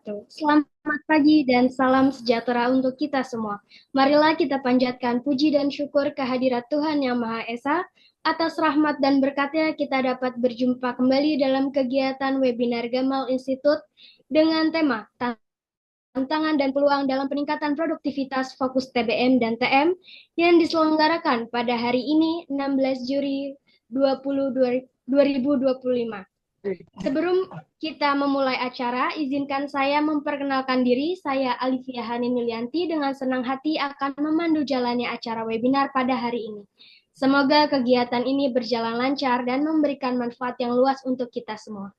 wabarakatuh. Selamat pagi dan salam sejahtera untuk kita semua. Marilah kita panjatkan puji dan syukur kehadirat Tuhan Yang Maha Esa. Atas rahmat dan berkatnya kita dapat berjumpa kembali dalam kegiatan webinar Gamal Institute dengan tema tantangan dan peluang dalam peningkatan produktivitas fokus TBM dan TM yang diselenggarakan pada hari ini 16 Juli 2025. Sebelum kita memulai acara, izinkan saya memperkenalkan diri. Saya Alivia Hanin Yulianti dengan senang hati akan memandu jalannya acara webinar pada hari ini. Semoga kegiatan ini berjalan lancar dan memberikan manfaat yang luas untuk kita semua.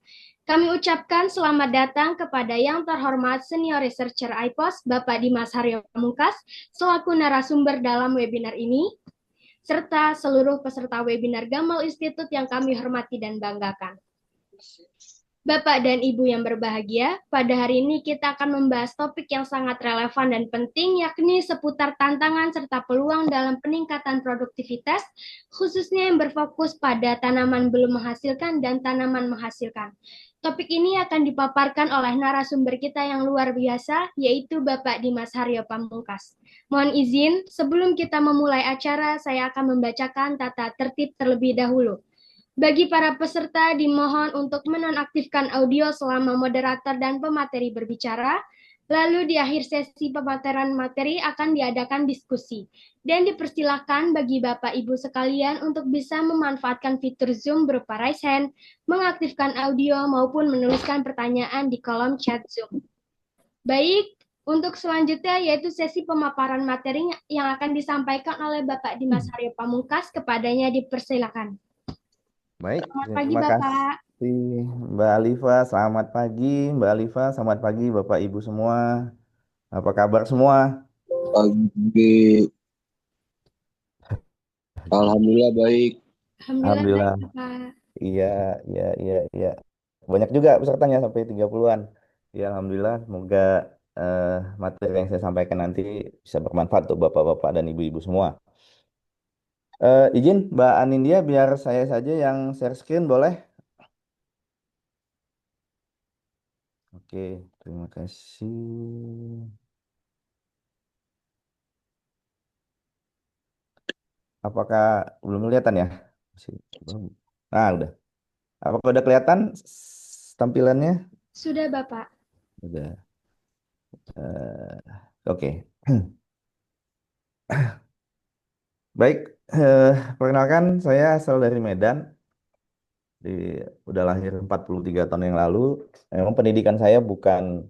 Kami ucapkan selamat datang kepada yang terhormat Senior Researcher IPOS, Bapak Dimas Haryo Pamungkas, selaku narasumber dalam webinar ini, serta seluruh peserta webinar Gamal Institute yang kami hormati dan banggakan. Bapak dan Ibu yang berbahagia, pada hari ini kita akan membahas topik yang sangat relevan dan penting, yakni seputar tantangan serta peluang dalam peningkatan produktivitas, khususnya yang berfokus pada tanaman belum menghasilkan dan tanaman menghasilkan. Topik ini akan dipaparkan oleh narasumber kita yang luar biasa, yaitu Bapak Dimas Haryo Pamungkas. Mohon izin, sebelum kita memulai acara, saya akan membacakan tata tertib terlebih dahulu. Bagi para peserta dimohon untuk menonaktifkan audio selama moderator dan pemateri berbicara, lalu di akhir sesi pemaparan materi akan diadakan diskusi. Dan dipersilakan bagi Bapak Ibu sekalian untuk bisa memanfaatkan fitur Zoom berupa raise hand, mengaktifkan audio maupun menuliskan pertanyaan di kolom chat Zoom. Baik, untuk selanjutnya yaitu sesi pemaparan materi yang akan disampaikan oleh Bapak Dimas Haryo Pamungkas, kepadanya dipersilakan. Baik, Selamat pagi, terima Bapak. kasih Mbak Alifa. Selamat pagi Mbak Alifa, selamat pagi Bapak Ibu semua. Apa kabar semua? Pagi, alhamdulillah baik. Alhamdulillah baik, Alhamdulillah. Bapak. Iya, iya, iya, iya. Banyak juga pesertanya sampai 30-an. Ya, Alhamdulillah. Semoga eh, materi yang saya sampaikan nanti bisa bermanfaat untuk Bapak-Bapak dan Ibu-Ibu semua. Izin Mbak Anindya biar saya saja yang share screen boleh? Oke, terima kasih. Apakah belum kelihatan ya? Belum. Nah, udah. Apakah udah kelihatan tampilannya? Sudah, Bapak. Udah. Eh, oke. Baik, perkenalkan saya asal dari Medan. Di, udah lahir 43 tahun yang lalu. Memang pendidikan saya bukan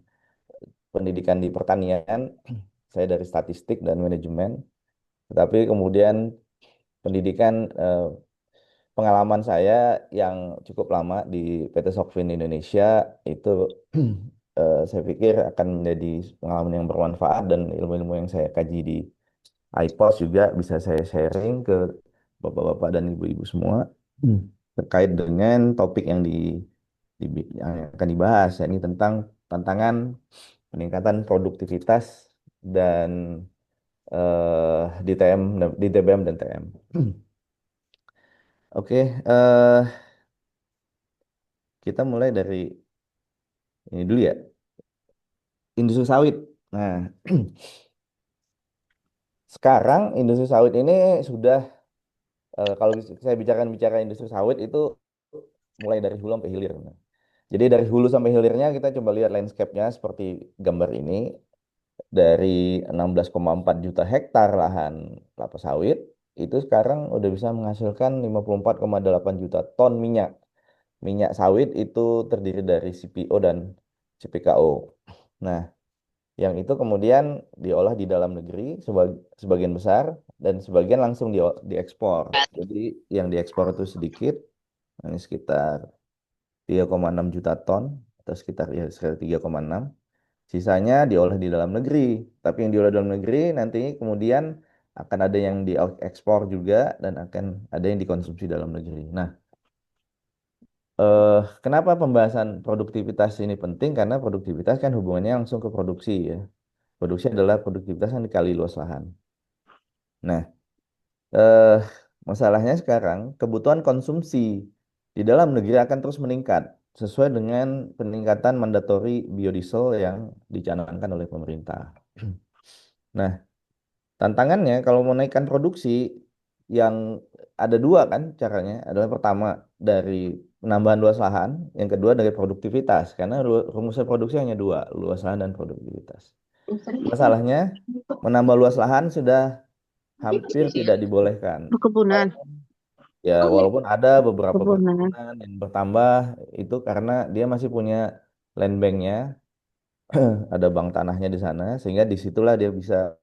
pendidikan di pertanian. Saya dari statistik dan manajemen. Tetapi kemudian pendidikan pengalaman saya yang cukup lama di PT Sokvin Indonesia itu saya pikir akan menjadi pengalaman yang bermanfaat dan ilmu-ilmu yang saya kaji di iPos juga bisa saya sharing ke bapak-bapak dan ibu-ibu semua terkait dengan topik yang yang akan dibahas, yakni tentang tantangan peningkatan produktivitas dan di TM, di TBM dan TM. Oke, kita mulai dari ini dulu ya, industri sawit. Nah, sekarang industri sawit ini sudah, kalau saya bicara industri sawit itu mulai dari hulu sampai hilir. Nah, jadi dari hulu sampai hilirnya kita coba lihat landscape-nya seperti gambar ini. Dari 16,4 juta hektar lahan kelapa sawit, itu sekarang udah bisa menghasilkan 54,8 juta ton minyak. Minyak sawit itu terdiri dari CPO dan CPKO. Nah, yang itu kemudian diolah di dalam negeri sebagian besar dan sebagian langsung diekspor. Jadi yang diekspor itu sedikit, ini sekitar 3,6 juta ton atau sekitar ya sekitar 3,6. Sisanya diolah di dalam negeri. Tapi yang diolah dalam negeri nanti kemudian akan ada yang diekspor juga dan akan ada yang dikonsumsi dalam negeri. Nah, kenapa pembahasan produktivitas ini penting? Karena produktivitas kan hubungannya langsung ke produksi ya. Produksi adalah produktivitas yang dikali luas lahan. Nah, eh, masalahnya sekarang kebutuhan konsumsi di dalam negeri akan terus meningkat. sesuai dengan peningkatan mandatori biodiesel yang dicanangkan oleh pemerintah. Nah, tantangannya kalau menaikkan produksi yang ada dua kan caranya. Adalah pertama dari penambahan luas lahan, yang kedua dari produktivitas. Karena rumusnya produksi hanya dua, luas lahan dan produktivitas. Masalahnya menambah luas lahan sudah hampir tidak dibolehkan. Perkebunan. Ya, walaupun ada beberapa Perkebunan. perkebunan yang bertambah itu karena dia masih punya land banknya, ada bank tanahnya di sana, sehingga disitulah dia bisa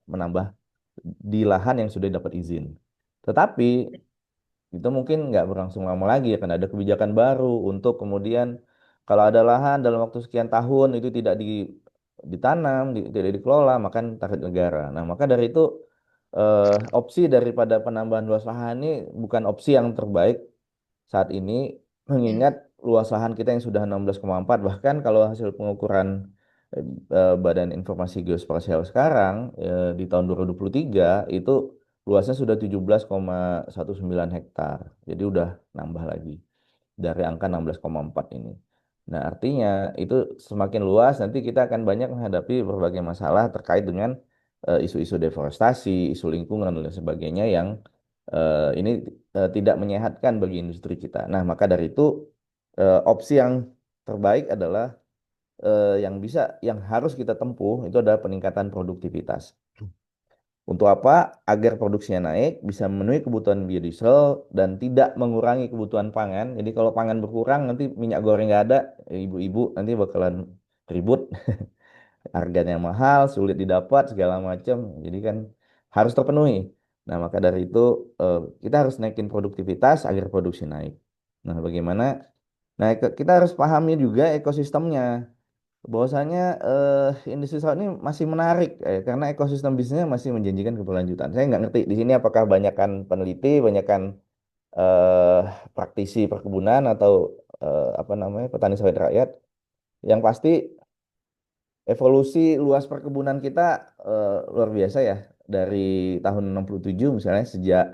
menambah di lahan yang sudah dapat izin. Tetapi itu mungkin nggak berlangsung lama lagi akan ada kebijakan baru untuk kemudian kalau ada lahan dalam waktu sekian tahun itu tidak ditanam, tidak dikelola, maka target negara. Nah, maka dari itu opsi daripada penambahan luas lahan ini bukan opsi yang terbaik saat ini, mengingat luas lahan kita yang sudah 16,4, bahkan kalau hasil pengukuran Badan Informasi Geospasial sekarang di tahun 2023 itu luasnya sudah 17,19 hektar. Jadi udah nambah lagi dari angka 16,4 ini. Nah, artinya itu semakin luas nanti kita akan banyak menghadapi berbagai masalah terkait dengan isu-isu deforestasi, isu lingkungan dan lain sebagainya yang ini tidak menyehatkan bagi industri kita. Nah, maka dari itu opsi yang terbaik adalah yang harus kita tempuh itu adalah peningkatan produktivitas. Untuk apa? Agar produksinya naik, bisa memenuhi kebutuhan biodiesel dan tidak mengurangi kebutuhan pangan. Jadi kalau pangan berkurang, nanti minyak goreng nggak ada, ibu-ibu nanti bakalan ribut, harganya mahal, sulit didapat, segala macam. Jadi kan harus terpenuhi. Nah, maka dari itu kita harus naikin produktivitas agar produksi naik. Nah, bagaimana? Nah, kita harus pahami juga ekosistemnya bahwasanya industri sawit ini masih menarik karena ekosistem bisnisnya masih menjanjikan keberlanjutan. Saya nggak ngerti di sini apakah banyakkan peneliti, banyakkan eh, praktisi perkebunan atau apa namanya petani sawit rakyat. Yang pasti evolusi luas perkebunan kita luar biasa ya dari tahun 67 misalnya sejak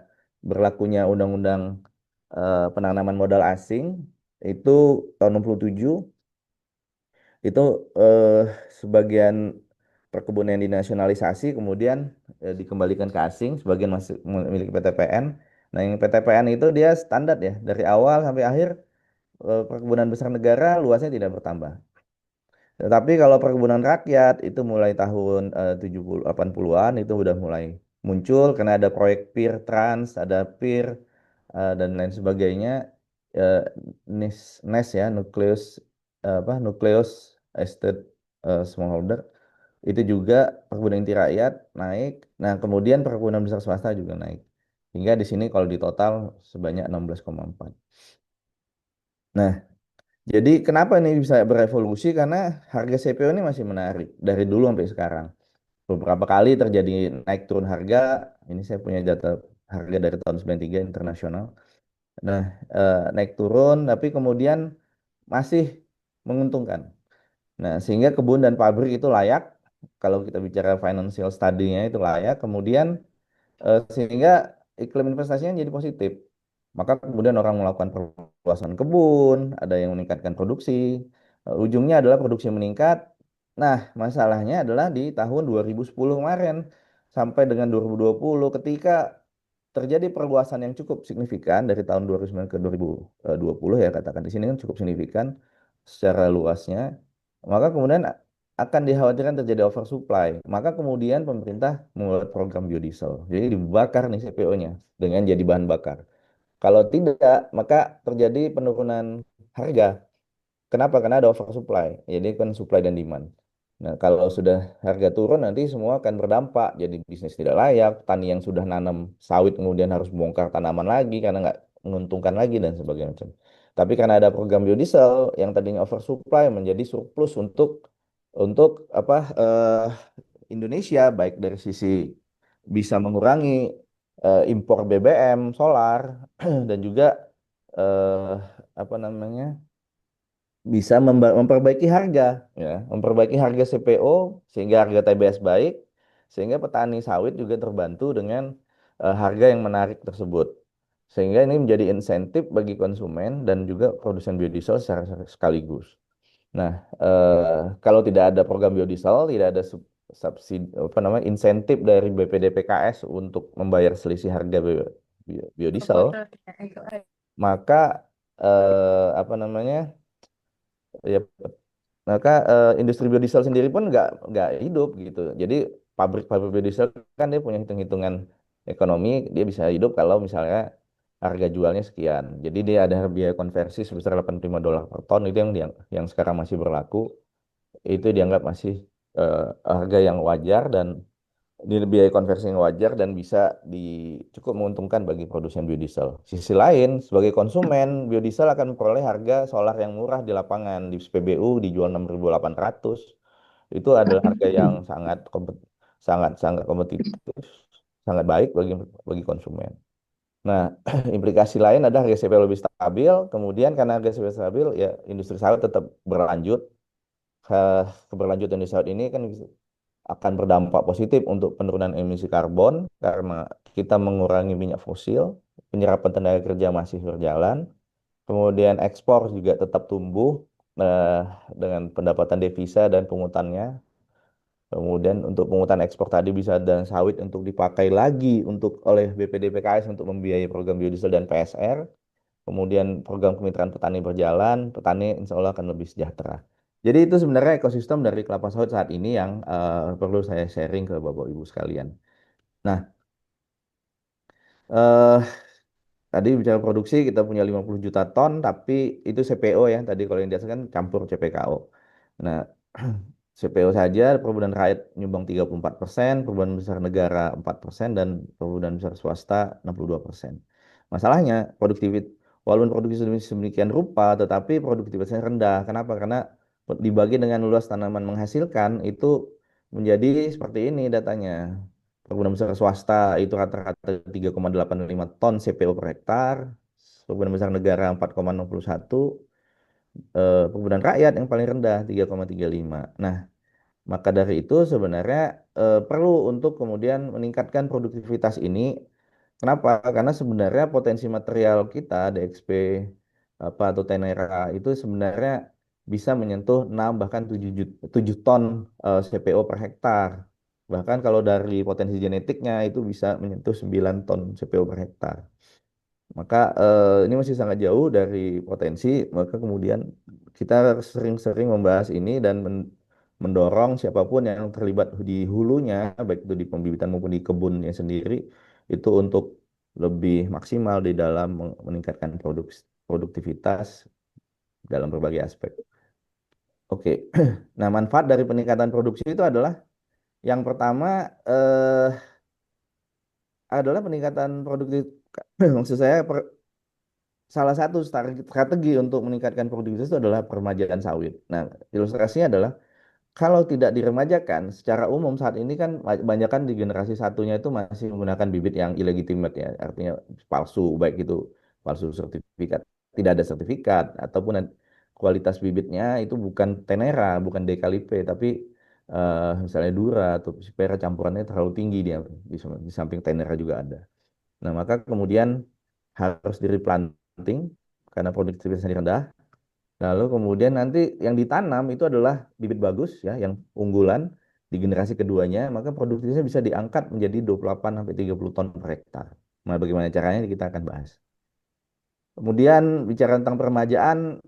berlakunya Undang-Undang Penanaman Modal Asing itu tahun 67 itu eh, sebagian perkebunan yang dinasionalisasi kemudian dikembalikan ke asing, sebagian masih milik PTPN. Nah, yang PTPN itu dia standar ya dari awal sampai akhir perkebunan besar negara luasnya tidak bertambah. Tetapi kalau perkebunan rakyat itu mulai tahun 70 80-an itu udah mulai muncul karena ada proyek PIR Trans, ada PIR dan lain sebagainya. Eh, NES ya, Nucleus Estate Smallholder. Itu juga perkebunan inti rakyat naik. Nah, kemudian perkebunan besar swasta juga naik. Hingga di sini kalau di total sebanyak 16,4. Nah, jadi kenapa ini bisa berevolusi? Karena harga CPO ini masih menarik dari dulu sampai sekarang. Beberapa kali terjadi naik turun harga. Ini saya punya data harga dari tahun 93 internasional. Nah, naik turun tapi kemudian masih menguntungkan. Nah, sehingga kebun dan pabrik itu layak. Kalau kita bicara financial study-nya itu layak. Kemudian sehingga iklim investasinya jadi positif. Maka kemudian orang melakukan perluasan kebun, ada yang meningkatkan produksi, ujungnya adalah produksi meningkat. Nah, masalahnya adalah di tahun 2010 kemarin sampai dengan 2020 ketika terjadi perluasan yang cukup signifikan dari tahun 2009 ke 2020 ya katakan di sini kan cukup signifikan secara luasnya. Maka kemudian akan dikhawatirkan terjadi oversupply. Maka kemudian pemerintah membuat program biodiesel. Jadi dibakar nih CPO-nya dengan jadi bahan bakar. Kalau tidak, maka terjadi penurunan harga. Kenapa? Karena ada oversupply. Jadi kan supply dan demand. Nah, kalau sudah harga turun nanti semua akan berdampak. Jadi bisnis tidak layak, petani yang sudah nanam sawit kemudian harus bongkar tanaman lagi karena nggak menguntungkan lagi dan sebagainya macam. Tapi karena ada program biodiesel yang tadinya oversupply menjadi surplus untuk apa Indonesia baik dari sisi bisa mengurangi impor BBM, solar dan juga eh, apa namanya bisa memperbaiki harga ya, memperbaiki harga CPO sehingga harga TBS baik sehingga petani sawit juga terbantu dengan harga yang menarik tersebut. Sehingga ini menjadi insentif bagi konsumen dan juga produsen biodiesel secara sekaligus. Nah, kalau tidak ada program biodiesel, tidak ada subsidi, apa namanya, insentif dari BPDPKS untuk membayar selisih harga biodiesel, maka apa namanya, ya, maka industri biodiesel sendiri pun nggak hidup gitu. Jadi pabrik-pabrik biodiesel kan dia punya hitung-hitungan ekonomi, dia bisa hidup kalau misalnya harga jualnya sekian. Jadi dia ada biaya konversi sebesar $85 per ton, itu yang sekarang masih berlaku. Itu dianggap masih eh, harga yang wajar dan di biaya konversi yang wajar dan bisa cukup menguntungkan bagi produsen biodiesel. Sisi lain, sebagai konsumen, biodiesel akan memperoleh harga solar yang murah di lapangan. Di SPBU dijual 6.800. Itu adalah harga yang sangat sangat kompetitif, sangat baik bagi konsumen. Nah, implikasi lain ada harga CPO lebih stabil. Kemudian karena harga CPO stabil, ya industri sawit tetap berlanjut. Keberlanjutan industri sawit ini kan akan berdampak positif untuk penurunan emisi karbon karena kita mengurangi minyak fosil, penyerapan tenaga kerja masih berjalan, kemudian ekspor juga tetap tumbuh eh, dengan pendapatan devisa dan pungutannya. Kemudian untuk pungutan ekspor tadi bisa dan sawit untuk dipakai lagi oleh BPDPKS untuk membiayai program biodiesel dan PSR. Kemudian program kemitraan petani berjalan, petani insya Allah akan lebih sejahtera. Jadi itu sebenarnya ekosistem dari kelapa sawit saat ini yang perlu saya sharing ke Bapak Ibu sekalian. Nah, eh, tadi bicara produksi kita punya 50 juta ton, tapi itu CPO ya. Tadi kalau yang dihasilkan campur CPKO. Nah, CPO saja perbudan rakyat nyumbang 34%, perbudan besar negara 4%, dan perbudan besar swasta 62%. Masalahnya, walaupun produksi sedemikian rupa, tetapi produktivitasnya rendah. Kenapa? Karena dibagi dengan luas tanaman menghasilkan, itu menjadi seperti ini datanya. Perkebunan besar swasta itu rata-rata 3,85 ton CPO per hektar, perkebunan besar negara 4,61, perkebunan rakyat yang paling rendah 3,35. Nah, maka dari itu sebenarnya perlu untuk kemudian meningkatkan produktivitas ini. Kenapa? Karena sebenarnya potensi material kita DXP apa atau Tenera itu sebenarnya bisa menyentuh 6 bahkan 7 ton CPO per hektar. Bahkan kalau dari potensi genetiknya itu bisa menyentuh 9 ton CPO per hektar. Maka ini masih sangat jauh dari potensi, maka kemudian kita sering-sering membahas ini dan mendorong siapapun yang terlibat di hulunya, baik itu di pembibitan maupun di kebunnya sendiri, itu untuk lebih maksimal di dalam meningkatkan produktivitas dalam berbagai aspek. Oke, nah manfaat dari peningkatan produksi itu adalah yang pertama adalah peningkatan produktif. Maksud saya salah satu strategi untuk meningkatkan produktivitas itu adalah peremajaan sawit. Nah, ilustrasinya adalah kalau tidak diremajakan, secara umum saat ini kan banyak kan di generasi satunya itu masih menggunakan bibit yang illegitimate ya, artinya palsu, baik itu palsu sertifikat, tidak ada sertifikat, ataupun kualitas bibitnya itu bukan Tenera, bukan Dekalipe, tapi misalnya Dura atau Sipera campurannya terlalu tinggi dia di samping Tenera juga ada. Nah, maka kemudian harus di replanting karena produktivitasnya rendah. Lalu kemudian nanti yang ditanam itu adalah bibit bagus ya, yang unggulan di generasi keduanya, maka produktivitasnya bisa diangkat menjadi 28 sampai 30 ton per hektar. Nah, bagaimana caranya kita akan bahas. Kemudian bicara tentang peremajaan,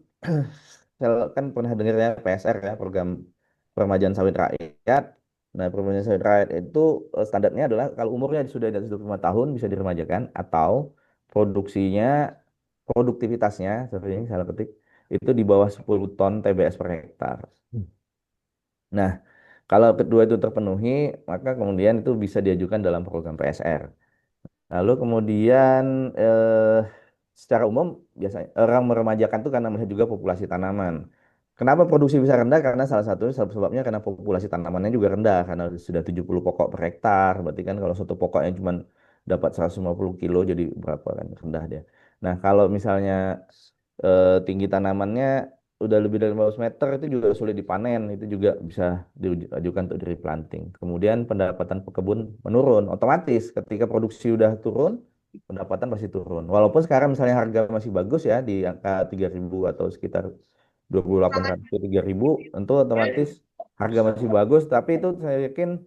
saya kan pernah dengar ya PSR ya, program peremajaan sawit rakyat. Nah, peremajaan sawit rakyat itu standarnya adalah kalau umurnya sudah di atas 25 tahun bisa diremajakan atau produksinya, produktivitasnya, seperti salah ketik, itu di bawah 10 ton TBS per hektar. Nah, kalau kedua itu terpenuhi, maka kemudian itu bisa diajukan dalam program PSR. Lalu kemudian secara umum biasanya orang meremajakan itu karena melihat juga populasi tanaman. Kenapa produksi bisa rendah? Karena salah satunya sebabnya karena populasi tanamannya juga rendah karena sudah 70 pokok per hektar. Berarti kan kalau satu pokoknya cuma dapat 150 kilo jadi berapa kan rendah dia. Nah, kalau misalnya tinggi tanamannya udah lebih dari 15 meter itu juga sulit dipanen, itu juga bisa diajukan untuk replanting. Kemudian pendapatan pekebun menurun otomatis ketika produksi udah turun, pendapatan pasti turun. Walaupun sekarang misalnya harga masih bagus ya di angka 3.000 atau sekitar 2.800 ke 3.000, tentu otomatis harga masih bagus, tapi itu saya yakin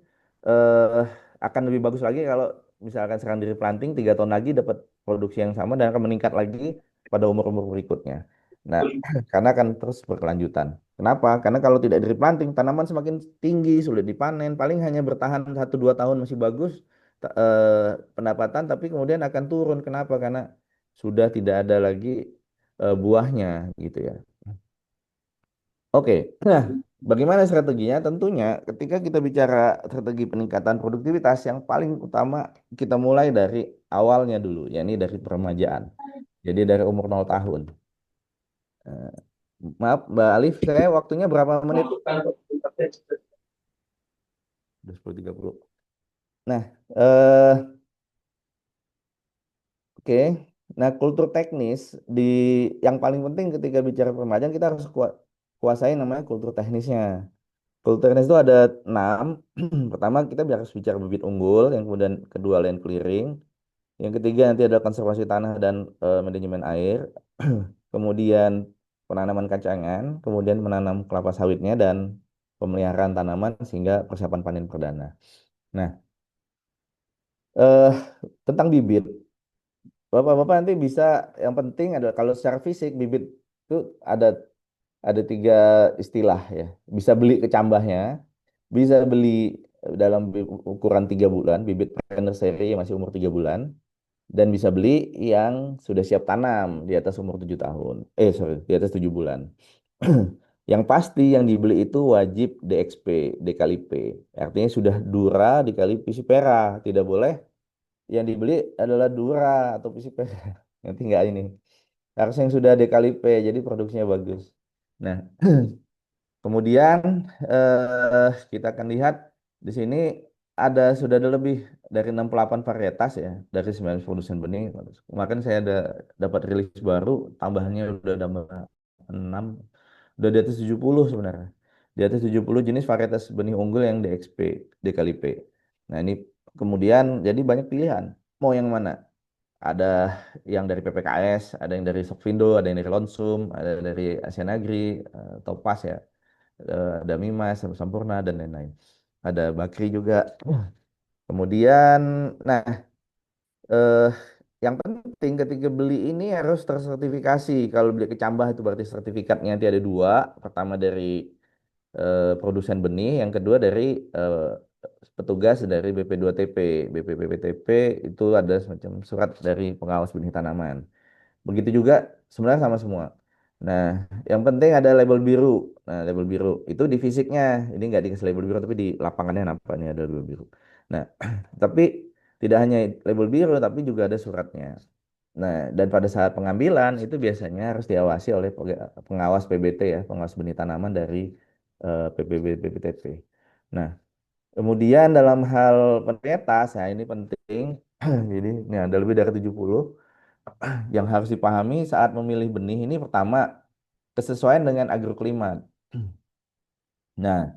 eh, akan lebih bagus lagi kalau misalkan sekarang di replanting 3 tahun lagi dapat produksi yang sama dan akan meningkat lagi pada umur-umur berikutnya. Nah, karena akan terus berkelanjutan. Kenapa? Karena kalau tidak di replanting, tanaman semakin tinggi, sulit dipanen, paling hanya bertahan 1-2 tahun masih bagus pendapatan, tapi kemudian akan turun. Kenapa? Karena sudah tidak ada lagi buahnya gitu ya. Oke, nah bagaimana strateginya? Tentunya ketika kita bicara strategi peningkatan produktivitas, yang paling utama kita mulai dari awalnya dulu, yakni dari peremajaan. Jadi dari umur 0 tahun. Eh, Maaf Mbak Alif, saya waktunya berapa menit? Udah 10.30. Nah, oke. Nah, kultur teknis di yang paling penting ketika bicara peremajaan kita harus kuasai namanya kultur teknisnya. Kultur teknis itu ada 6. Pertama kita harus bicara bibit unggul, yang kemudian kedua land clearing, yang ketiga nanti ada konservasi tanah dan manajemen air, kemudian penanaman kacangan, kemudian menanam kelapa sawitnya dan pemeliharaan tanaman sehingga persiapan panen perdana. Nah, eh, tentang bibit. Bapak-bapak nanti bisa, yang penting adalah kalau secara fisik bibit itu ada ada 3 istilah ya. Bisa beli kecambahnya, bisa beli dalam ukuran 3 bulan, bibit pre-nursery yang masih umur 3 bulan, dan bisa beli yang sudah siap tanam di atas umur 7 tahun. Sorry, di atas 7 bulan. Yang pasti yang dibeli itu wajib DXP, dikali P. Artinya sudah Dura dikali Pisipera. Tidak boleh yang dibeli adalah Dura atau Pisipera. Nanti nggak ini. Harus yang sudah dikali P, jadi produksinya bagus. Nah, kemudian kita akan lihat di sini sudah ada lebih dari 68 varietas ya dari 9 produsen benih. Kemarin saya ada dapat rilis baru, tambahannya udah tambah 6, udah di atas 70 sebenarnya. Di atas 70 jenis varietas benih unggul yang DXP, DKLP. Nah, ini kemudian jadi banyak pilihan. Mau yang mana? Ada yang dari PPKS, ada yang dari Sokvindo, ada yang dari Lonsum, ada dari Asian Agri, Topaz ya, ada Mimas, Sampurna dan lain-lain. Ada Bakri juga. Kemudian, nah, eh, yang penting ketika beli ini harus tersertifikasi. Kalau beli kecambah itu berarti sertifikatnya nanti ada 2. Pertama dari produsen benih, yang kedua dari eh, petugas dari BP2TP. BPPTP itu ada semacam surat dari pengawas benih tanaman. Begitu juga sebenarnya sama semua. Nah, yang penting ada label biru. Nah, label biru itu di fisiknya. Ini nggak dikasih label biru, tapi di lapangannya nampaknya ada label biru. Nah, tapi tidak hanya label biru, tapi juga ada suratnya. Nah, dan pada saat pengambilan itu biasanya harus diawasi oleh pengawas PBT ya, pengawas benih tanaman dari PPB BPTP. Nah, kemudian dalam hal varietas, ya ini penting. Jadi, ini ada lebih dari 70 yang harus dipahami saat memilih benih ini. Pertama, kesesuaian dengan agroklimat. Nah,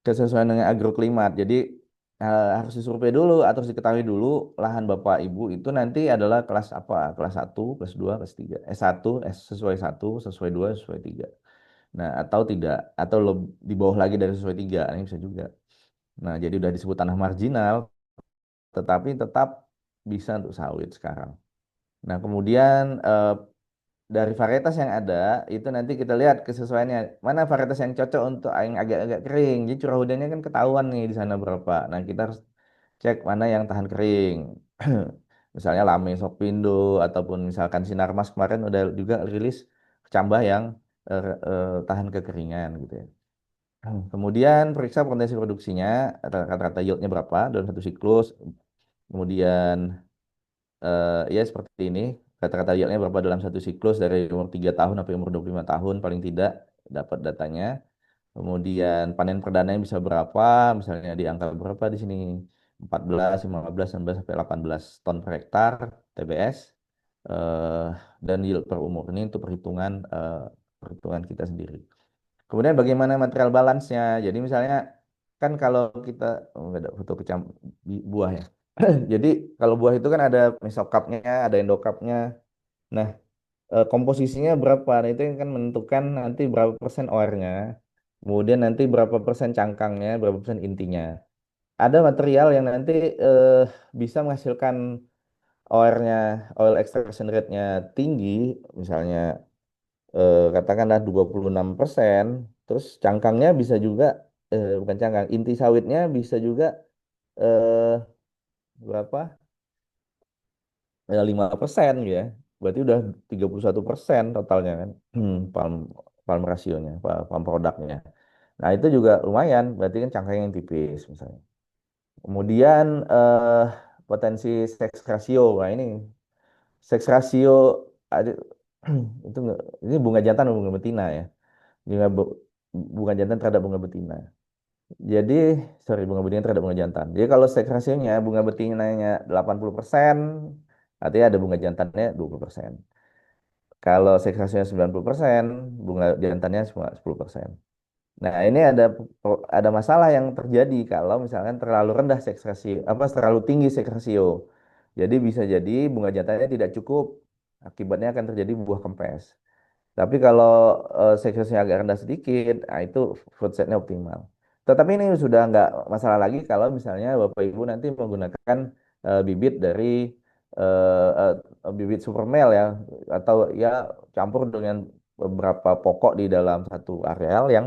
kesesuaian dengan agroklimat. Jadi harus disurvei dulu atau harus diketahui dulu lahan Bapak Ibu itu nanti adalah kelas apa? Kelas 1, kelas 2, kelas 3. S1, sesuai 1, sesuai 2, sesuai 3. Nah, atau tidak, atau di bawah lagi dari sesuai 3, ini bisa juga. Nah, jadi udah disebut tanah marginal, tetapi tetap bisa untuk sawit sekarang. Nah, kemudian dari varietas yang ada itu nanti kita lihat kesesuaiannya mana varietas yang cocok untuk yang agak-agak kering. Jadi curah hujannya kan ketahuan nih di sana berapa. Nah, kita harus cek mana yang tahan kering. Misalnya Lame Sokpindo ataupun misalkan Sinarmas kemarin udah juga rilis kecambah yang tahan kekeringan gitu ya. Kemudian periksa potensi produksinya, rata-rata yieldnya berapa dalam satu siklus. Kemudian ya seperti ini, kata-kata yieldnya berapa dalam satu siklus dari umur 3 tahun sampai umur 25 tahun paling tidak dapat datanya. Kemudian panen perdananya bisa berapa, misalnya di angka berapa di sini, 14, 15, 16 sampai 18 ton per hektar TBS. eh, dan yield per umur ini untuk perhitungan kita sendiri. Kemudian bagaimana material balance-nya? Jadi misalnya kan kalau kita nggak ada foto buah ya. Jadi kalau buah itu kan ada mesokapnya, ada endokapnya. Nah, komposisinya berapa? Nah, itu yang kan menentukan nanti berapa persen OR-nya. Kemudian nanti berapa persen cangkangnya, berapa persen intinya. Ada material yang nanti eh, bisa menghasilkan OR-nya, oil extraction rate-nya tinggi, misalnya katakanlah 26%, terus cangkangnya bisa juga, bukan cangkang, inti sawitnya bisa juga eh, berapa? 5% gitu ya. Berarti udah 31% totalnya kan. Palm, palm rasionya, palm produknya. Nah, itu juga lumayan, berarti kan cangkang yang tipis misalnya. Kemudian potensi seks rasio. Nah, ini seks rasio ada itu ini bunga jantan atau bunga betina ya. Bunga bunga jantan terhadap bunga betina. Jadi, sorry, bunga betina terhadap bunga jantan. Jadi kalau seks rasionya bunga betinanya 80%, artinya ada bunga jantannya 20%. Kalau seks rasionya 90%, bunga jantannya cuma 10%. Nah, ini ada masalah yang terjadi kalau misalkan terlalu rendah seks rasio, apa terlalu tinggi seks rasio. Jadi bisa jadi bunga jantannya tidak cukup. Akibatnya akan terjadi buah kempes. Tapi kalau seksesnya agak rendah sedikit, nah itu fruit setnya optimal. Tetapi ini sudah nggak masalah lagi kalau misalnya Bapak Ibu nanti menggunakan bibit dari bibit supermel ya, atau ya campur dengan beberapa pokok di dalam satu areal yang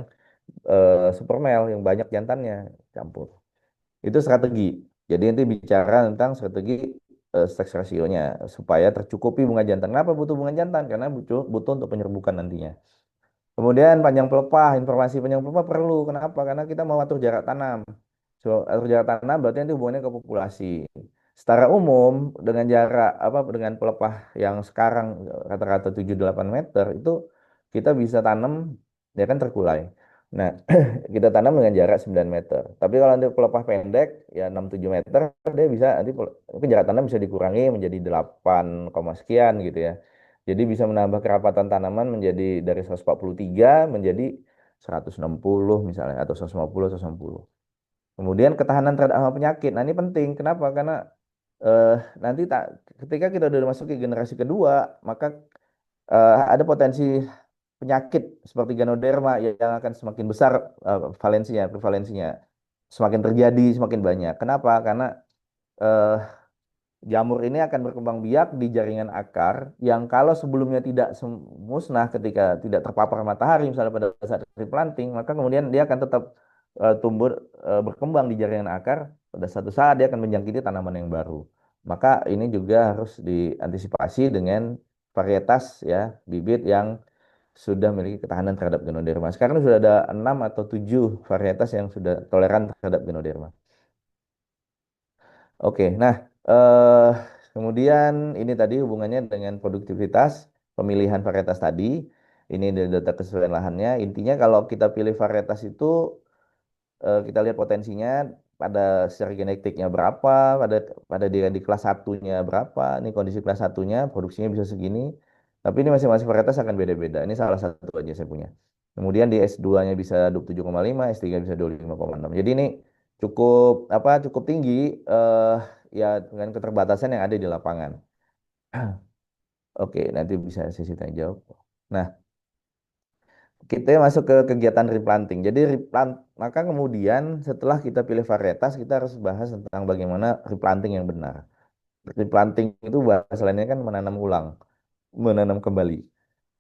supermel yang banyak jantannya campur. Itu strategi. Jadi nanti bicara tentang strategi seks rasionya supaya tercukupi bunga jantan. Kenapa butuh bunga jantan? Karena butuh butuh untuk penyerbukan nantinya. Kemudian panjang pelepah, informasi panjang pelepah perlu. Kenapa? Karena kita mau atur jarak tanam. So, atur jarak tanam berarti nanti hubungannya ke populasi. Secara umum dengan jarak apa dengan pelepah yang sekarang rata-rata 7-8 meter itu kita bisa tanam ya kan terkulai. Nah, kita tanam dengan jarak 9 meter. Tapi kalau nanti pelepah pendek ya 6-7 meter dia bisa nanti mungkin jarak tanam bisa dikurangi menjadi 8, sekian gitu ya. Jadi bisa menambah kerapatan tanaman menjadi dari 143 menjadi 160 misalnya atau 150 160. Kemudian ketahanan terhadap hama penyakit. Nah, ini penting. Kenapa? Karena eh, nanti tak ketika kita sudah masuk ke generasi kedua, maka ada potensi penyakit seperti Ganoderma yang akan semakin besar prevalensinya semakin terjadi, semakin banyak. Kenapa? Karena eh, jamur ini akan berkembang biak di jaringan akar yang kalau sebelumnya tidak musnah ketika tidak terpapar matahari misalnya pada saat replanting, maka kemudian dia akan tetap tumbuh berkembang di jaringan akar. Pada satu saat dia akan menjangkiti tanaman yang baru. Maka ini juga harus diantisipasi dengan varietas ya bibit yang sudah memiliki ketahanan terhadap Ganoderma. Sekarang sudah ada 6 atau 7 varietas yang sudah toleran terhadap Ganoderma. Oke, nah eh, kemudian ini tadi hubungannya dengan produktivitas pemilihan varietas tadi. Ini dari data kesesuaian lahannya. Intinya kalau kita pilih varietas itu kita lihat potensinya pada secara genetiknya berapa, pada pada di kelas satunya berapa, ini kondisi kelas satunya produksinya bisa segini. Tapi ini masing-masing varietas akan beda-beda. Ini salah satu aja saya punya. Kemudian di S2-nya bisa 27,5, S3 bisa 25,6. Jadi ini cukup apa cukup tinggi eh ya dengan keterbatasan yang ada di lapangan. Oke, nanti bisa sesi tanya jawab. Nah, kita masuk ke kegiatan replanting. Jadi maka kemudian setelah kita pilih varietas, kita harus bahas tentang bagaimana replanting yang benar. Replanting itu bahasa lainnya kan menanam ulang, menanam kembali.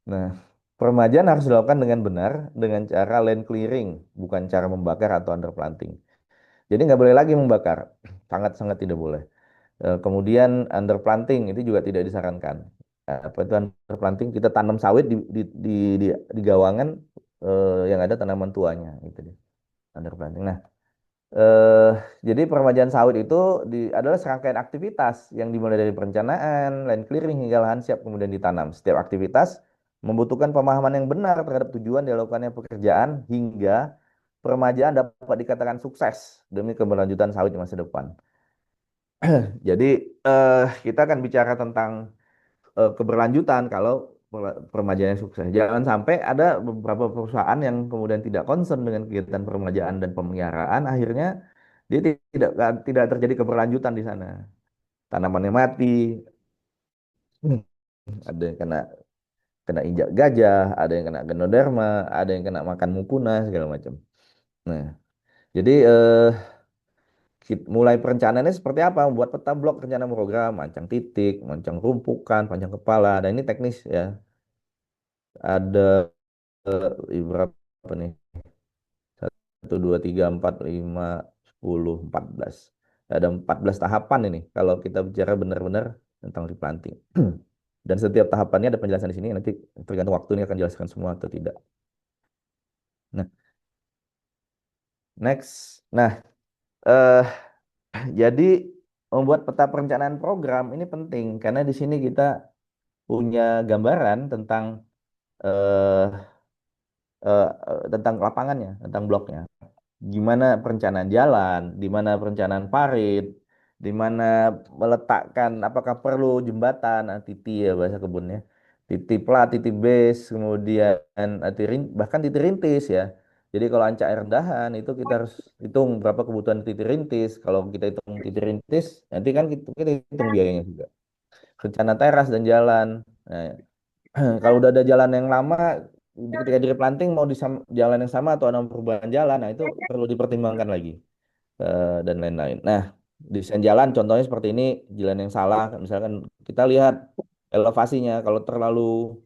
Nah, peremajaan harus dilakukan dengan benar dengan cara land clearing, bukan cara membakar atau underplanting. Jadi nggak boleh lagi membakar, sangat-sangat tidak boleh. Kemudian underplanting itu juga tidak disarankan. Apa itu underplanting? Kita tanam sawit di gawangan yang ada tanaman tuanya, gitu deh. Underplanting. Nah, eh, jadi peremajaan sawit itu adalah serangkaian aktivitas yang dimulai dari perencanaan, land clearing hingga lahan siap kemudian ditanam. Setiap aktivitas membutuhkan pemahaman yang benar terhadap tujuan dilakukannya pekerjaan hingga peremajaan dapat dikatakan sukses demi keberlanjutan sawit di masa depan. Jadi kita akan bicara tentang keberlanjutan kalau peremajaan yang sukses. Jangan sampai ada beberapa perusahaan yang kemudian tidak concern dengan kegiatan peremajaan dan pemeliharaan, akhirnya Dia tidak terjadi keberlanjutan di sana. Tanamannya mati, ada yang kena kena injak gajah, ada yang kena Ganoderma, ada yang kena makan mukuna segala macam. Nah, jadi mulai perencanaannya seperti apa? Membuat peta blok rencana program, mancang titik, mancang rumpukan, panjang kepala. Dan ini teknis ya. Ada berapa nih? 1, 2, 3, 4, 5, 10, 14. Ada 14 tahapan ini kalau kita bicara benar-benar tentang replanting. Dan setiap tahapannya ada penjelasan di sini. Nanti tergantung waktu ini akan jelaskan semua atau tidak. Nah, next. Nah, eh, jadi membuat peta perencanaan program ini penting karena di sini kita punya gambaran eh, tentang lapangannya, tentang bloknya. Gimana perencanaan jalan, di mana perencanaan parit, di mana meletakkan, apakah perlu jembatan, titik ya bahasa kebunnya, titik plat, titik base, kemudian bahkan titik rintis ya. Jadi kalau ancak air rendahan itu kita harus hitung berapa kebutuhan titik rintis. Kalau kita hitung titik rintis, nanti kan kita hitung biayanya juga. Rencana teras dan jalan. Nah, kalau udah ada jalan yang lama, ketika di replanting mau di jalan yang sama atau ada perubahan jalan, nah itu perlu dipertimbangkan lagi dan lain-lain. Nah, desain jalan contohnya seperti ini, jalan yang salah, misalkan kita lihat elevasinya, kalau terlalu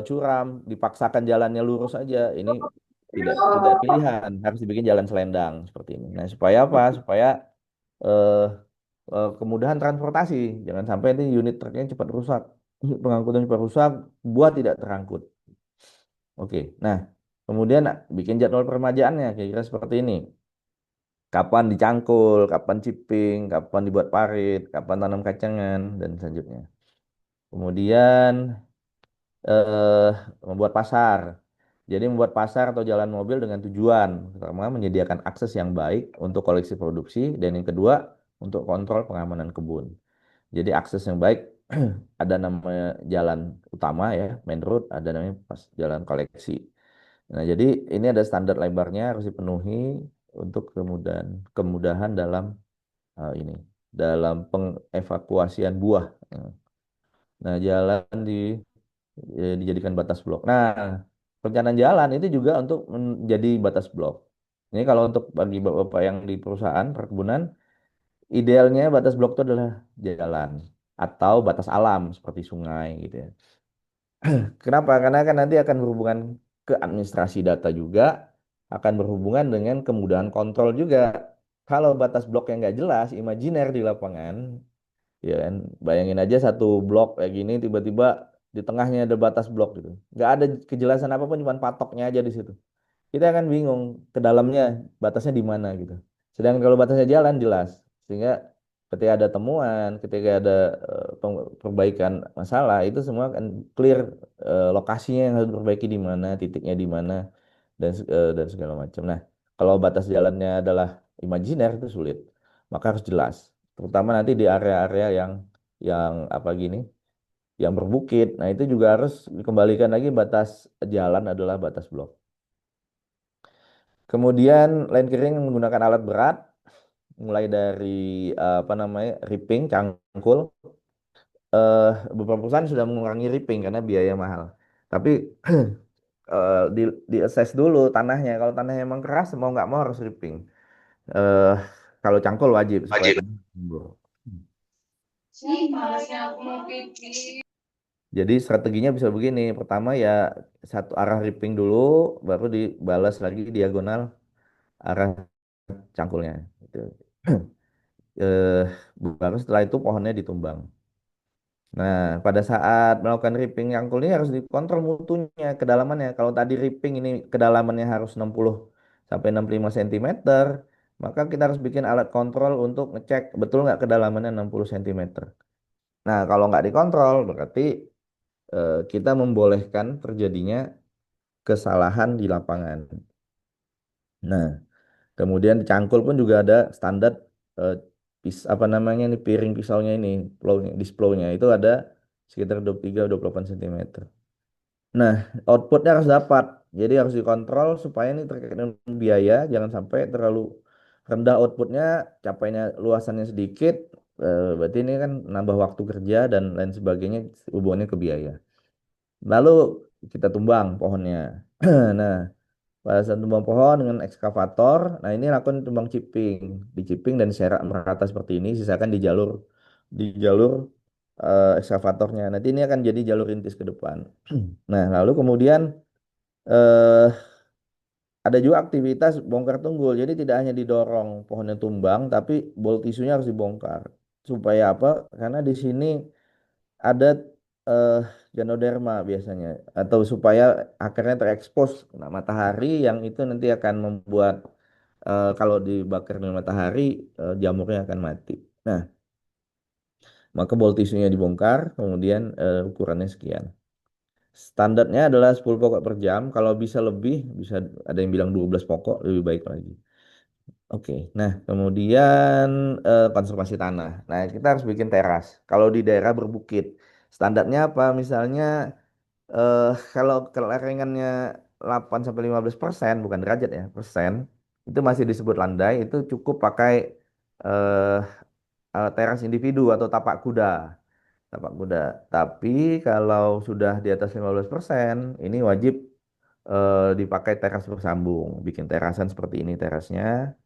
curam, dipaksakan jalannya lurus aja, ini tidak pilihan, harus dibikin jalan selendang seperti ini. Nah, supaya apa? Supaya eh, kemudahan transportasi, jangan sampai ini unit truknya cepat rusak, pengangkutan cepat rusak, buah tidak terangkut. Oke, nah kemudian bikin jadwal peremajaannya kira-kira seperti ini. Kapan dicangkul, kapan chipping, kapan dibuat parit, kapan tanam kacangan, dan selanjutnya. Kemudian eh, membuat pasar. Jadi membuat pasar atau jalan mobil dengan tujuan, pertama menyediakan akses yang baik untuk koleksi produksi, dan yang kedua untuk kontrol pengamanan kebun. Jadi akses yang baik ada namanya jalan utama ya, main road, ada namanya pas jalan koleksi. Nah, jadi ini ada standar lebarnya harus dipenuhi untuk kemudahan dalam ini dalam pengevakuasian buah. Nah, jalan dijadikan batas blok. Nah, perencanaan jalan itu juga untuk menjadi batas blok. Ini kalau untuk bagi bapak yang di perusahaan perkebunan, idealnya batas blok itu adalah jalan atau batas alam seperti sungai gitu ya. Kenapa? Karena kan nanti akan berhubungan ke administrasi data juga, akan berhubungan dengan kemudahan kontrol juga. Kalau batas blok yang nggak jelas, imajiner di lapangan, ya kan, bayangin aja satu blok kayak gini, tiba-tiba di tengahnya ada batas blok gitu. Nggak ada kejelasan apapun, cuma patoknya aja di situ. Kita akan bingung ke dalamnya batasnya di mana gitu. Sedangkan kalau batasnya jalan jelas, sehingga ketika ada temuan, ketika ada perbaikan masalah, itu semua akan clear lokasinya yang harus diperbaiki di mana, titiknya di mana, dan segala macam. Nah, kalau batas jalannya adalah imajiner itu sulit, maka harus jelas. Terutama nanti di area-area yang apa gini, yang berbukit. Nah, itu juga harus dikembalikan lagi batas jalan adalah batas blok. Kemudian line kering menggunakan alat berat, mulai dari apa namanya ripping, cangkul. Beberapa perusahaan sudah mengurangi ripping karena biaya mahal. Tapi di assess dulu tanahnya. Kalau tanahnya emang keras, mau nggak mau harus ripping. Eh, Kalau cangkul wajib supaya Wajib. tanah subur. Jadi strateginya bisa begini. Pertama ya satu arah ripping dulu, baru dibalas lagi diagonal arah cangkulnya. Gitu. eh, Baru setelah itu pohonnya ditumbang. Nah, pada saat melakukan ripping cangkul ini harus dikontrol mutunya, kedalamannya. Kalau tadi ripping ini kedalamannya harus 60 sampai 65 cm, maka kita harus bikin alat kontrol untuk ngecek betul nggak kedalamannya 60 cm. Nah, kalau nggak dikontrol berarti kita membolehkan terjadinya kesalahan di lapangan. Nah, kemudian di cangkul pun juga ada standar eh, apa namanya nih piring pisaunya ini, displownya itu ada sekitar 23-28 cm. Nah, outputnya harus dapat. Jadi harus dikontrol supaya ini terkait dengan biaya, jangan sampai terlalu rendah outputnya, capainya luasannya sedikit, berarti ini kan nambah waktu kerja dan lain sebagainya, hubungannya ke biaya. Lalu kita tumbang pohonnya. Nah, pada saat tumbang pohon dengan ekskavator, nah ini lakukan tumbang chipping, di chipping dan serak merata seperti ini, sisakan di jalur ekskavatornya. Nanti ini akan jadi jalur rintis ke depan. Nah, lalu kemudian eh, ada juga aktivitas bongkar tunggul. Jadi tidak hanya didorong pohonnya tumbang, tapi bol tisunya harus dibongkar. Supaya apa? Karena di sini ada eh, ganoderma biasanya, atau supaya akarnya terekspos kena matahari yang itu nanti akan membuat kalau dibakar dengan matahari jamurnya akan mati. Nah, maka bol tisunya dibongkar, kemudian ukurannya sekian. Standarnya adalah 10 pokok per jam. Kalau bisa lebih, bisa ada yang bilang 12 pokok, lebih baik lagi. Oke, nah kemudian konservasi tanah. Nah, kita harus bikin teras. Kalau di daerah berbukit, standarnya apa? Misalnya eh, kalau kelaringannya 8 sampai 15%, bukan derajat ya, persen, itu masih disebut landai, itu cukup pakai eh, teras individu atau tapak kuda. Tapak kuda. Tapi kalau sudah di atas 15%, ini wajib dipakai teras bersambung. Bikin terasan seperti ini terasnya.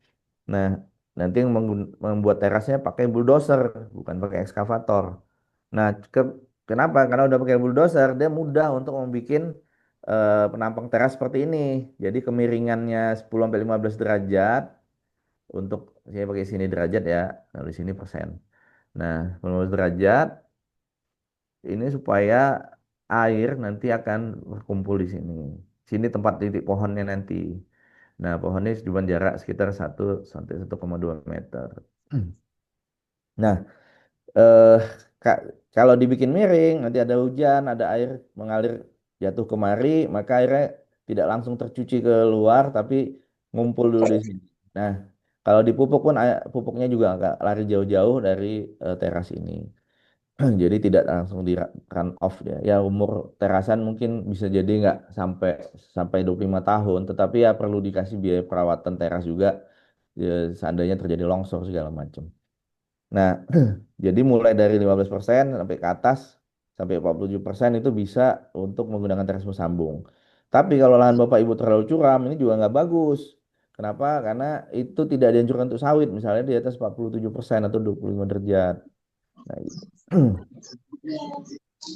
Nah, nanti yang membuat terasnya pakai bulldozer, bukan pakai ekskavator. Nah, kenapa? Karena udah pakai bulldozer, dia mudah untuk membuat penampang teras seperti ini. Jadi kemiringannya 10 sampai 15 derajat untuk saya pakai sini derajat ya, lalu di sini persen. Nah, 15 derajat ini supaya air nanti akan berkumpul di sini. Sini tempat titik pohonnya nanti. Nah, pohonnya cuma jarak sekitar 1 sampai 1,2 meter. Nah, eh ka- kalau dibikin miring, nanti ada hujan, ada air mengalir jatuh kemari, maka airnya tidak langsung tercuci ke luar, tapi ngumpul dulu di sini. Nah, kalau dipupuk pun pupuknya juga agak lari jauh-jauh dari teras ini. Jadi tidak langsung di run off ya. Ya umur terasan mungkin bisa jadi nggak sampai sampai 25 tahun, tetapi ya perlu dikasih biaya perawatan teras juga ya, seandainya terjadi longsor segala macam. Nah, jadi mulai dari 15% sampai ke atas sampai 47% itu bisa untuk menggunakan teras bersambung. Tapi kalau lahan Bapak Ibu terlalu curam ini juga nggak bagus. Kenapa? Karena itu tidak dianjurkan untuk sawit, misalnya di atas 47% atau 25 derajat. Nah, gitu.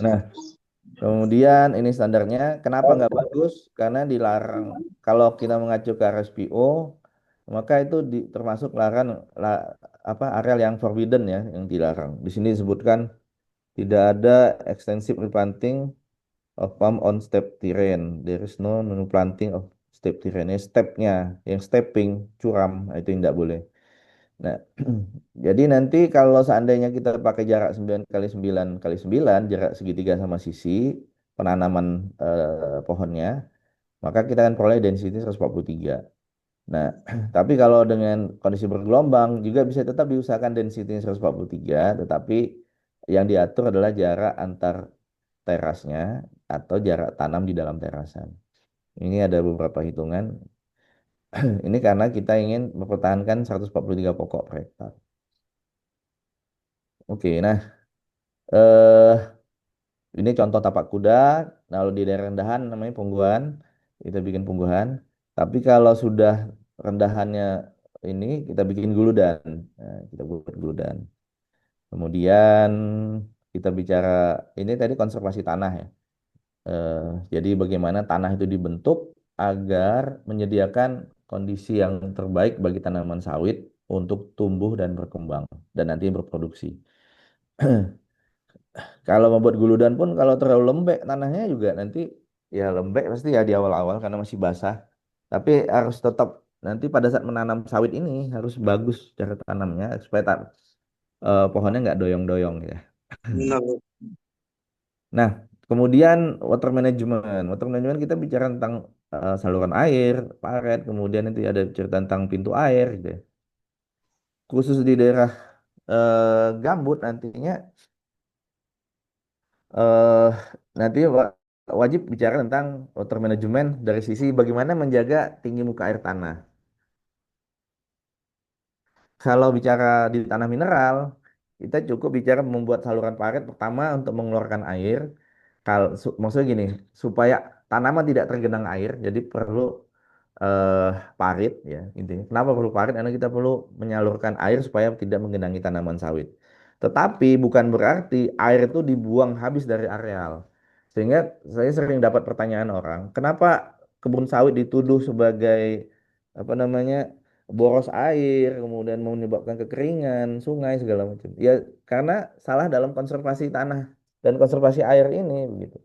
Nah, kemudian ini standarnya, kenapa nggak bagus? Karena dilarang. Kalau kita mengacu ke RSPO, maka itu termasuk apa areal yang forbidden ya, yang dilarang. Di sini disebutkan tidak ada extensive replanting of palm on step terrain. There is no planting of step terrain. Ini stepnya, yang stepping, curam, nah, itu yang tidak boleh. Nah, jadi nanti kalau seandainya kita pakai jarak 9 kali 9 kali 9, jarak segitiga sama sisi penanaman pohonnya, maka kita akan peroleh density 143. Nah, tapi kalau dengan kondisi bergelombang juga bisa tetap diusahakan density 143, tetapi yang diatur adalah jarak antar terasnya atau jarak tanam di dalam terasan. Ini ada beberapa hitungan. Ini karena kita ingin mempertahankan 143 pokok per hektar. Oke, nah eh ini contoh tapak kuda. Nah, kalau di daerah rendahan namanya pungguan, kita bikin pungguan. Tapi kalau sudah rendahannya ini kita bikin guludan. Nah, kita buat guludan. Kemudian kita bicara ini tadi konservasi tanah ya. Eh, jadi bagaimana tanah itu dibentuk agar menyediakan kondisi yang terbaik bagi tanaman sawit untuk tumbuh dan berkembang dan nanti berproduksi. Kalau membuat guludan pun kalau terlalu lembek tanahnya juga nanti ya lembek pasti ya di awal-awal karena masih basah. Tapi harus tetap nanti pada saat menanam sawit ini harus bagus cara tanamnya supaya pohonnya nggak doyong-doyong ya. Benar. Nah, kemudian water management. Water management kita bicara tentang saluran air, paret, kemudian nanti ada cerita tentang pintu air gitu ya. Khusus di daerah gambut nantinya eh nanti wajib bicara tentang water management dari sisi bagaimana menjaga tinggi muka air tanah. kalau bicara di tanah mineral, kita cukup bicara membuat saluran parit pertama untuk mengeluarkan air. Kalau maksudnya gini, supaya tanaman tidak tergenang air, jadi perlu eh, parit ya intinya. Kenapa perlu parit? Karena kita perlu menyalurkan air supaya tidak menggenangi tanaman sawit. Tetapi bukan berarti air itu dibuang habis dari areal. Sehingga saya sering dapat pertanyaan orang, kenapa kebun sawit dituduh sebagai apa namanya boros air, kemudian menyebabkan kekeringan, sungai segala macam. Ya karena salah dalam konservasi tanah dan konservasi air ini begitu.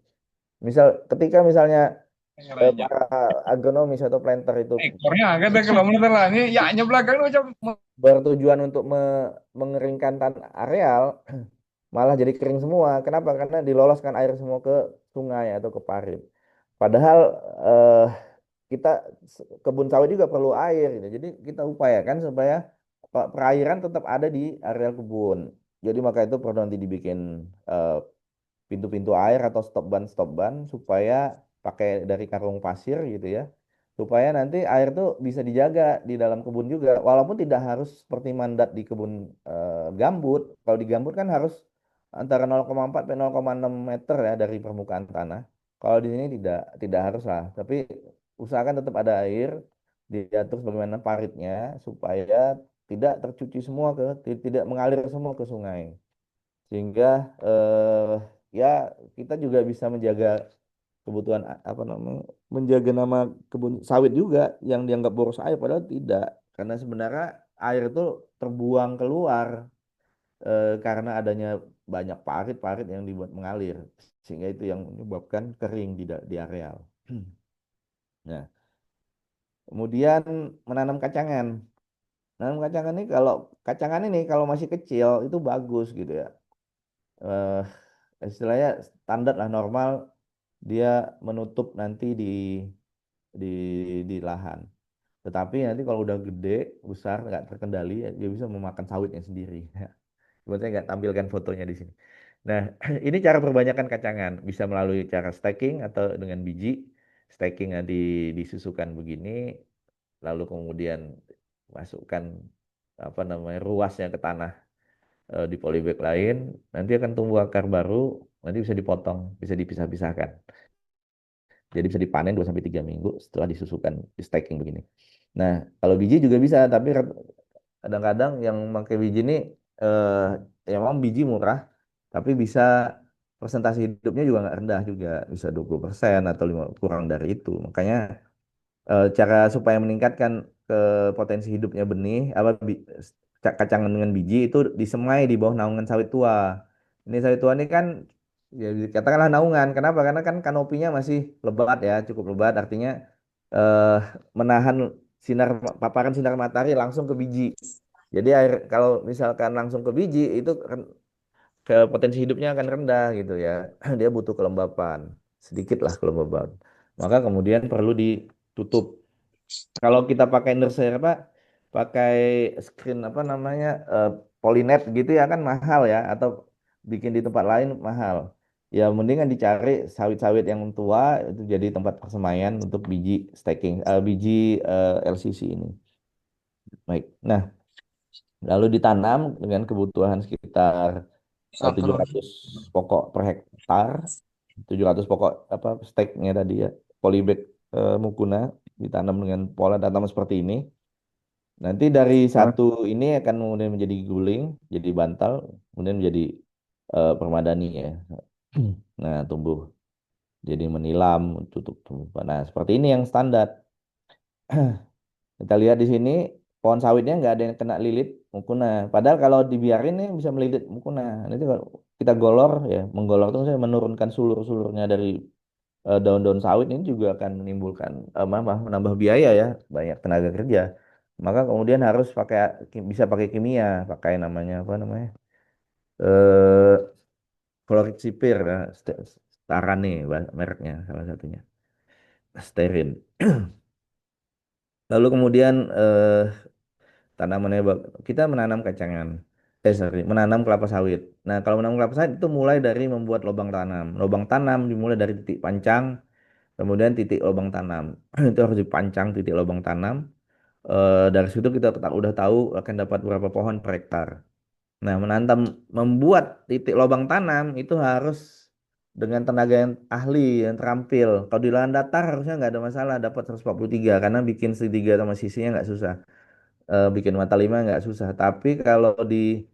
Misal ketika misalnya para agronomis atau planter itu Ekornya agak ada kalau menurut lah ini ya hanya belakang itu macam bertujuan untuk mengeringkan areal, malah jadi kering semua. Kenapa? Karena diloloskan air semua ke sungai atau ke parit. Padahal eh, kita kebun sawit juga perlu air gitu. Jadi kita upayakan supaya perairan tetap ada di areal kebun. Jadi maka itu perlu nanti dibikin eh, pintu-pintu air atau stop ban supaya pakai dari karung pasir gitu ya. Supaya nanti air tuh bisa dijaga di dalam kebun juga. Walaupun tidak harus seperti mandat di kebun gambut. Kalau di gambut kan harus antara 0,4 sampai 0,6 meter ya dari permukaan tanah. Kalau di sini tidak harus lah. Tapi usahakan tetap ada air, diatur bagaimana paritnya supaya tidak tercuci semua tidak mengalir semua ke sungai. Sehingga ya kita juga bisa menjaga kebutuhan apa namanya menjaga nama kebun sawit juga yang dianggap boros air padahal tidak karena sebenarnya air itu terbuang keluar karena adanya banyak parit-parit yang dibuat mengalir sehingga itu yang menyebabkan kering di areal. Nah, kemudian menanam kacangan. Menanam kacangan ini kalau kacangan ini kalau masih kecil itu bagus gitu ya. Eh, istilahnya standar lah normal dia menutup nanti di di lahan. Tetapi nanti kalau udah gede, besar, nggak terkendali, ya dia bisa memakan sawitnya sendiri. Cuma saya nggak tampilkan fotonya di sini. Nah, ini cara perbanyakan kacangan. Bisa melalui cara staking atau dengan biji. Staking disusukan begini, lalu kemudian masukkan apa namanya ruasnya ke tanah di polybag lain. Nanti akan tumbuh akar baru, nanti bisa dipotong, bisa dipisah-pisahkan. Jadi bisa dipanen 2 sampai 3 minggu setelah disusukan di staking begini. Nah, kalau biji juga bisa, tapi kadang-kadang yang pakai biji ini eh, ya memang biji murah, tapi bisa persentase hidupnya juga nggak rendah juga, bisa 20% atau kurang dari itu. Makanya cara supaya meningkatkan ke potensi hidupnya benih apa kacangan dengan biji itu disemai di bawah naungan sawit tua. Ini sawit tua ini kan ya katakanlah naungan. Kenapa? Karena kan kanopinya masih lebat ya, cukup lebat artinya eh, menahan paparan sinar matahari langsung ke biji. Jadi air kalau misalkan langsung ke biji itu ke potensi hidupnya akan rendah gitu ya. Dia butuh kelembapan, sedikit lah kelembapan. Maka kemudian perlu ditutup. Kalau kita pakai nursery apa, pakai screen apa namanya Polinet gitu ya kan mahal ya, atau bikin di tempat lain mahal. Ya mendingan dicari sawit-sawit yang tua itu jadi tempat persemaian untuk biji staking, biji LCC ini. Baik. Nah, lalu ditanam dengan kebutuhan sekitar 700 pokok per hektar, 700 pokok apa steknya tadi ya, polybag mukuna ditanam dengan pola tanam seperti ini. Nanti dari satu ini akan kemudian menjadi guling, jadi bantal, kemudian menjadi permadani ya. Nah, tumbuh jadi menilam, tutup. Nah, seperti ini yang standar. Kita lihat di sini pohon sawitnya nggak ada yang kena lilit mukuna. Padahal kalau dibiarin nih bisa melilit mukuna. Nanti kalau kita golor ya, menggolor itu saya menurunkan sulur-sulurnya dari daun-daun sawit ini juga akan menimbulkan menambah biaya ya, banyak tenaga kerja. Maka kemudian harus bisa pakai kimia, pakai namanya apa namanya? Eh Fluoxisipir, ya, Starane mereknya salah satunya. Sterin. Lalu kemudian tanamannya kita menanam kacangan. Sorry, menanam kelapa sawit. Nah, kalau menanam kelapa sawit itu mulai dari membuat lubang tanam. Lubang tanam dimulai dari titik pancang, kemudian titik lubang tanam. Itu harus dipancang titik lubang tanam. Dari situ kita udah tahu akan dapat berapa pohon per hektar. Nah, membuat titik lubang tanam itu harus dengan tenaga yang ahli, yang terampil. Kalau di lahan datar harusnya nggak ada masalah dapat 143 karena bikin segitiga sama sisinya nggak susah. Bikin mata lima nggak susah. Tapi kalau di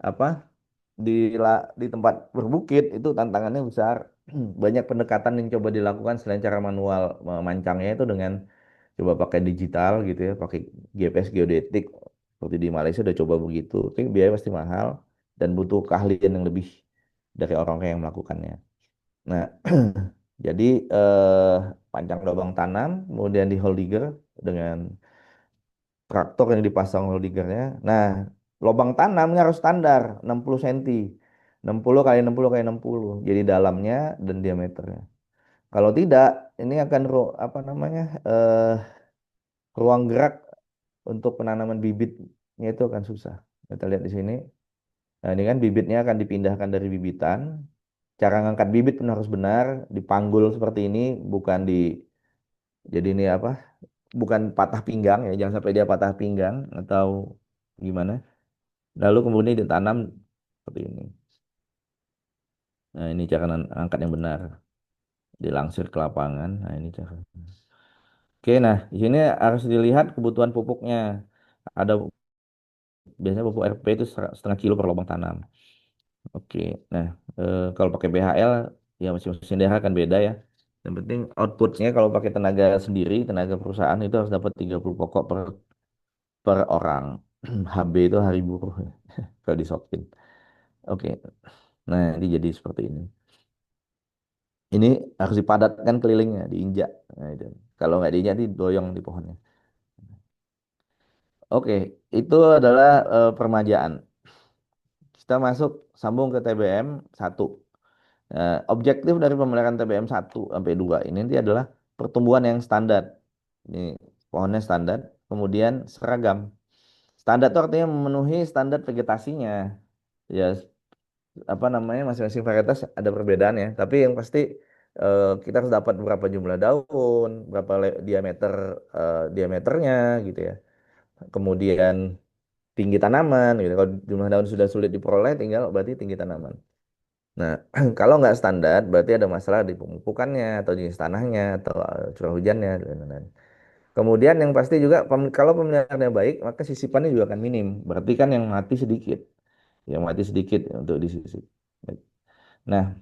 apa di tempat berbukit itu tantangannya besar. Banyak pendekatan yang coba dilakukan selain cara manual memancangnya itu dengan coba pakai digital gitu ya, pakai GPS geodetik seperti di Malaysia udah coba begitu. Tapi biaya pasti mahal dan butuh keahlian yang lebih dari orang yang melakukannya. Nah, jadi pancang lubang tanam, kemudian di hole digger dengan traktor yang dipasang hole diggernya. Nah, lubang tanamnya harus standar 60 cm. 60 kali 60 kali 60. Jadi dalamnya dan diameternya. Kalau tidak, ini akan apa namanya? Ruang gerak untuk penanaman bibitnya itu akan susah. Kita lihat di sini. Nah, ini kan bibitnya akan dipindahkan dari bibitan. Cara ngangkat bibit pun harus benar, dipanggul seperti ini, bukan jadi ini apa? Bukan patah pinggang ya, jangan sampai dia patah pinggang atau gimana. Lalu kemudian ditanam seperti ini. Nah, ini cara angkat yang benar. Dilangsir ke lapangan. Nah, ini cara. Oke, nah di sini harus dilihat kebutuhan pupuknya. Ada biasanya pupuk RP itu setengah kilo per lubang tanam. Oke, nah kalau pakai BHL ya mesin daerah kan beda ya. Yang penting outputnya kalau pakai tenaga sendiri, tenaga perusahaan itu harus dapat 30 pokok per orang. HB itu hari buruh ya, kalau disokin. Oke, nah ini jadi seperti ini. Ini harus dipadatkan kelilingnya, diinjak. Nah, itu. Kalau nggak diinjak, doyong di pohonnya. Oke, itu adalah permajaan. Kita masuk sambung ke TBM 1. Objektif dari pemeliharaan TBM 1 sampai 2 ini nanti adalah pertumbuhan yang standar. Ini pohonnya standar, kemudian seragam. Standar itu artinya memenuhi standar vegetasinya. Ya, apa namanya masing-masing varietas ada perbedaan ya. Tapi yang pasti kita harus dapat berapa jumlah daun, berapa diameternya gitu ya. Kemudian tinggi tanaman gitu. Kalau jumlah daun sudah sulit diperoleh, tinggal berarti tinggi tanaman. Nah, kalau nggak standar, berarti ada masalah di pemupukannya atau jenis tanahnya atau curah hujannya dan lain-lain. Kemudian yang pasti juga kalau pemeliharaannya baik, maka sisipannya juga akan minim. Berarti kan yang mati sedikit, yang mati sedikit untuk disisip. Nah,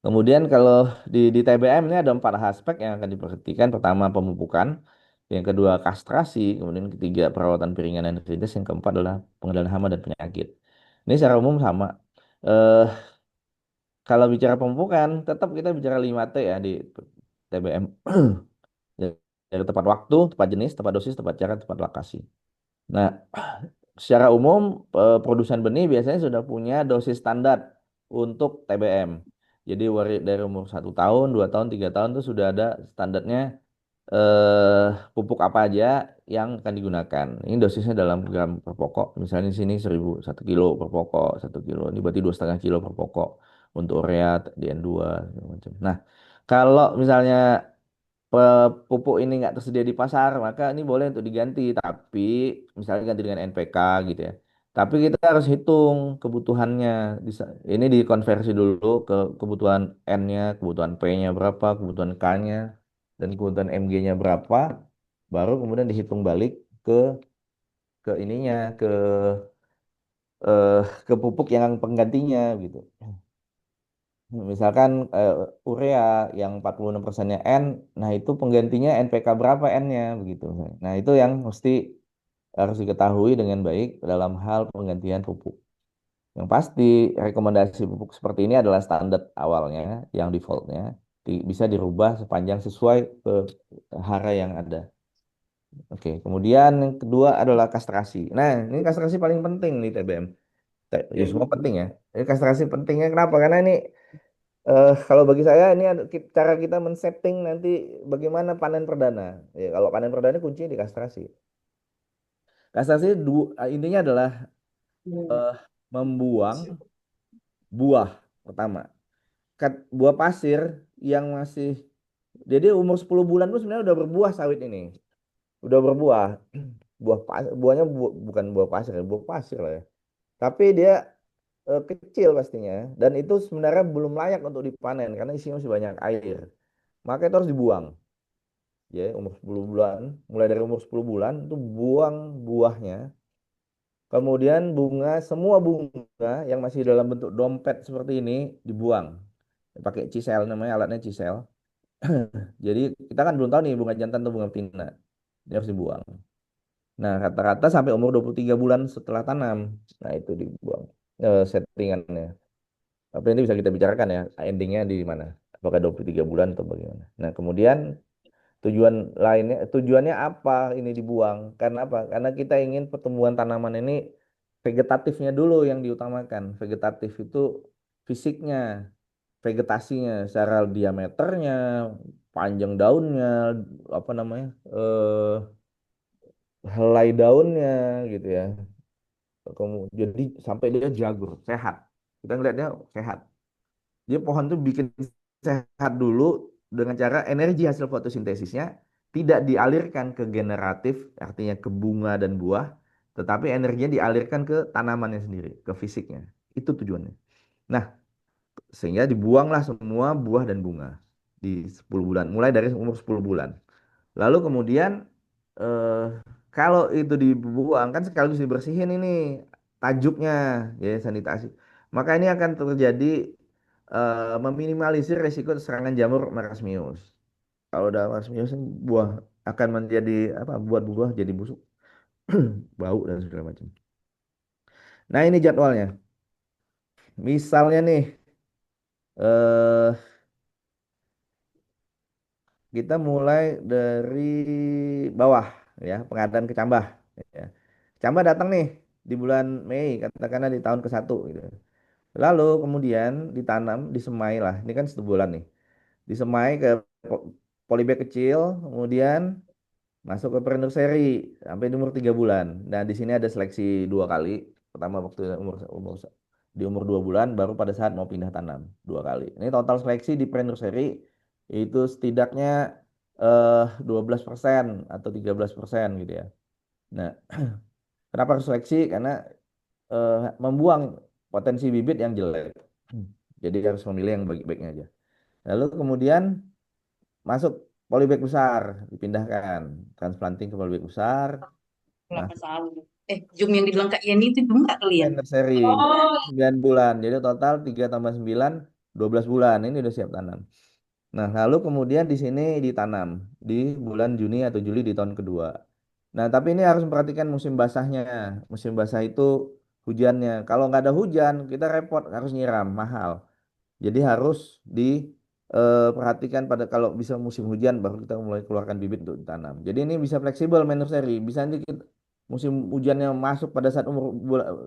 kemudian kalau di TBM ini ada 4 aspek yang akan diperhatikan. Pertama pemupukan, yang kedua kastrasi, kemudian ketiga perawatan piringan dan rintis, yang keempat adalah pengendalian hama dan penyakit. Ini secara umum sama. Eh, Kalau bicara pemupukan, tetap kita bicara 5T ya di TBM. Dari tepat waktu, tepat jenis, tepat dosis, tepat cara, tepat lokasi. Nah, secara umum produsen benih biasanya sudah punya dosis standar untuk TBM. Jadi dari umur 1 tahun, 2 tahun, 3 tahun itu sudah ada standarnya eh, pupuk apa aja yang akan digunakan. Ini dosisnya dalam gram per pokok. Misalnya di sini 1 kilo per pokok, 1 kilo. Ini berarti 2,5 kilo per pokok untuk urea, DN2, segala macam. Nah, kalau misalnya pupuk ini nggak tersedia di pasar, maka ini boleh untuk diganti. Tapi misalnya ganti dengan NPK gitu ya. Tapi kita harus hitung kebutuhannya. Ini dikonversi dulu ke kebutuhan N-nya, kebutuhan P-nya berapa, kebutuhan K-nya, dan kebutuhan Mg-nya berapa. Baru kemudian dihitung balik ke ke ininya, eh, ke pupuk yang penggantinya gitu. Misalkan urea yang 46%-nya N, nah itu penggantinya NPK berapa N-nya begitu. Nah, itu yang mesti harus diketahui dengan baik dalam hal penggantian pupuk. Yang pasti rekomendasi pupuk seperti ini adalah standar awalnya, yang defaultnya bisa dirubah sepanjang sesuai hara yang ada. Oke, kemudian yang kedua adalah kastrasi. Nah, ini kastrasi paling penting di TBM. Ya semua penting ya. Ini kastrasi pentingnya kenapa? Karena ini kalau bagi saya ini cara kita men-setting nanti bagaimana panen perdana. Ya, kalau panen perdana kuncinya di kastrasi. Kastrasi intinya adalah eh, membuang buah pertama. Buah pasir yang masih jadi umur 10 bulan itu sebenarnya udah berbuah sawit ini. udah berbuah. Buahnya bukan buah pasir ya, buah pasir lah ya. Tapi dia kecil pastinya dan itu sebenarnya belum layak untuk dipanen karena isinya masih banyak air. Maka itu harus dibuang. Ya, umur 10 bulan, mulai dari umur 10 bulan itu buang buahnya. Kemudian semua bunga yang masih dalam bentuk dompet seperti ini dibuang. Pakai chisel, namanya alatnya chisel. Jadi kita kan belum tahu nih bunga jantan atau bunga betina. Ini harus dibuang. Nah, rata-rata sampai umur 23 bulan setelah tanam. Nah, itu dibuang settingannya. Tapi ini bisa kita bicarakan ya, endingnya di mana? Apakah 23 bulan atau bagaimana? Nah, kemudian tujuannya apa ini dibuang? Karena apa? Karena kita ingin pertumbuhan tanaman ini vegetatifnya dulu yang diutamakan. Vegetatif itu fisiknya, vegetasinya, secara diameternya, panjang daunnya, apa namanya, helai daunnya gitu ya. Jadi sampai dia jagur, sehat. Kita ngelihatnya sehat. Jadi pohon tuh bikin sehat dulu dengan cara energi hasil fotosintesisnya tidak dialirkan ke generatif, artinya ke bunga dan buah, tetapi energinya dialirkan ke tanamannya sendiri, ke fisiknya. Itu tujuannya. Nah, sehingga dibuanglah semua buah dan bunga di 10 bulan, mulai dari umur 10 bulan. Lalu kemudian eh, kalau itu dibuang kan sekaligus dibersihin ini tajuknya ya sanitasi. Maka ini akan terjadi meminimalisir resiko serangan jamur marasmius. Kalau udah marasmius buah akan menjadi apa buat buah jadi busuk, bau dan segala macam. Nah, ini jadwalnya. Misalnya nih eh kita mulai dari bawah ya, pengadaan kecambah ya. Kecambah datang nih di bulan Mei, katakanlah di tahun ke-1 gitu. Lalu kemudian ditanam, disemai lah. Ini kan 1 bulan nih. Disemai ke polybag kecil, kemudian masuk ke pre-nursery sampai di umur 3 bulan. Nah, di sini ada seleksi 2 kali. Pertama waktu di umur 2 bulan, baru pada saat mau pindah tanam 2 kali. Ini total seleksi di pre-nursery itu setidaknya 12% atau 13% gitu ya. Nah, kenapa harus seleksi? Karena eh, membuang potensi bibit yang jelek. Jadi harus memilih yang baik-baiknya aja. Lalu kemudian masuk polybag besar, dipindahkan, transplanting ke polybag besar. Nah, Kelapa sawit. Jum yang dibilang Kak Yeni itu jum nggak kalian? nursery Oh, 9 bulan. Jadi total 3 tambah 9, 12 bulan. Ini udah siap tanam. Nah, lalu kemudian di sini ditanam di bulan Juni atau Juli di tahun kedua. Nah, tapi ini harus memperhatikan musim basahnya. Musim basah itu hujannya. Kalau nggak ada hujan, kita repot, harus nyiram, mahal. Jadi harus diperhatikan pada kalau bisa musim hujan baru kita mulai keluarkan bibit untuk ditanam. Jadi ini bisa fleksibel main nursery. Bisa nanti musim hujannya masuk pada saat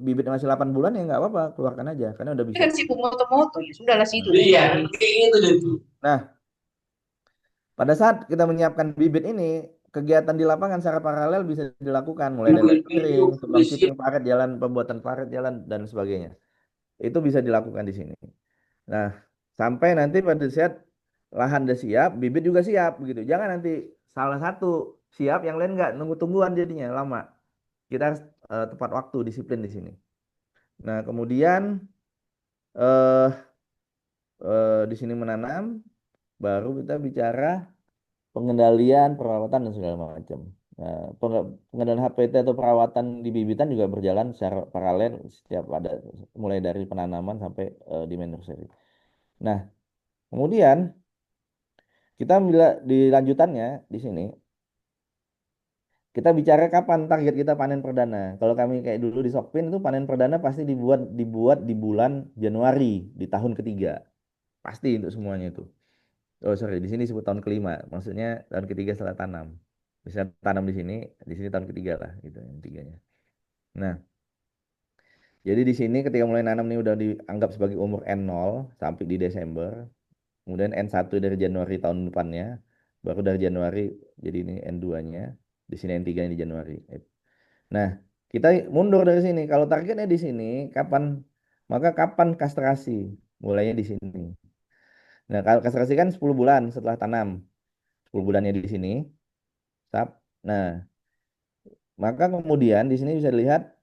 bibitnya masih 8 bulan ya nggak apa-apa, keluarkan aja karena udah bisa. kan sibuk moto-moto ya sudahlah situ. Nah, Iya, kayak gitu deh tuh. nah, pada saat kita menyiapkan bibit ini, kegiatan di lapangan secara paralel bisa dilakukan mulai dari clearing, tukang chipping paret jalan, pembuatan paret jalan dan sebagainya. Itu bisa dilakukan di sini. Nah, sampai nanti pada saat lahan udah siap, bibit juga siap begitu. Jangan nanti salah satu siap, yang lain nggak nunggu tungguan jadinya lama. Kita harus tepat waktu, disiplin di sini. Nah, kemudian eh, di sini menanam, baru kita bicara pengendalian, perawatan dan segala macam. Nah, pengendalian HPT atau perawatan di bibitan juga berjalan secara paralel setiap ada mulai dari penanaman sampai di nursery. Nah, kemudian kita bila di lanjutannya di sini kita bicara kapan target kita panen perdana. Kalau kami kayak dulu di Sokpin itu panen perdana pasti dibuat di bulan Januari di tahun ketiga. Pasti untuk semuanya itu. Oh sorry, di sini disebut tahun kelima. Maksudnya tahun ketiga setelah tanam. Bisa tanam di sini tahun ketiga lah gitu yang tiganya. Nah, jadi di sini ketika mulai nanam nih udah dianggap sebagai umur N0 sampai di Desember. Kemudian N1 dari Januari tahun depannya. Baru dari Januari jadi ini N2-nya. Di sini N3 di Januari. Nah, kita mundur dari sini. Kalau targetnya di sini, kapan kastrasi? Mulainya di sini. Nah, kalau kastrasi kan 10 bulan setelah tanam. 10 bulannya di sini. Tap. Nah, maka kemudian di sini bisa dilihat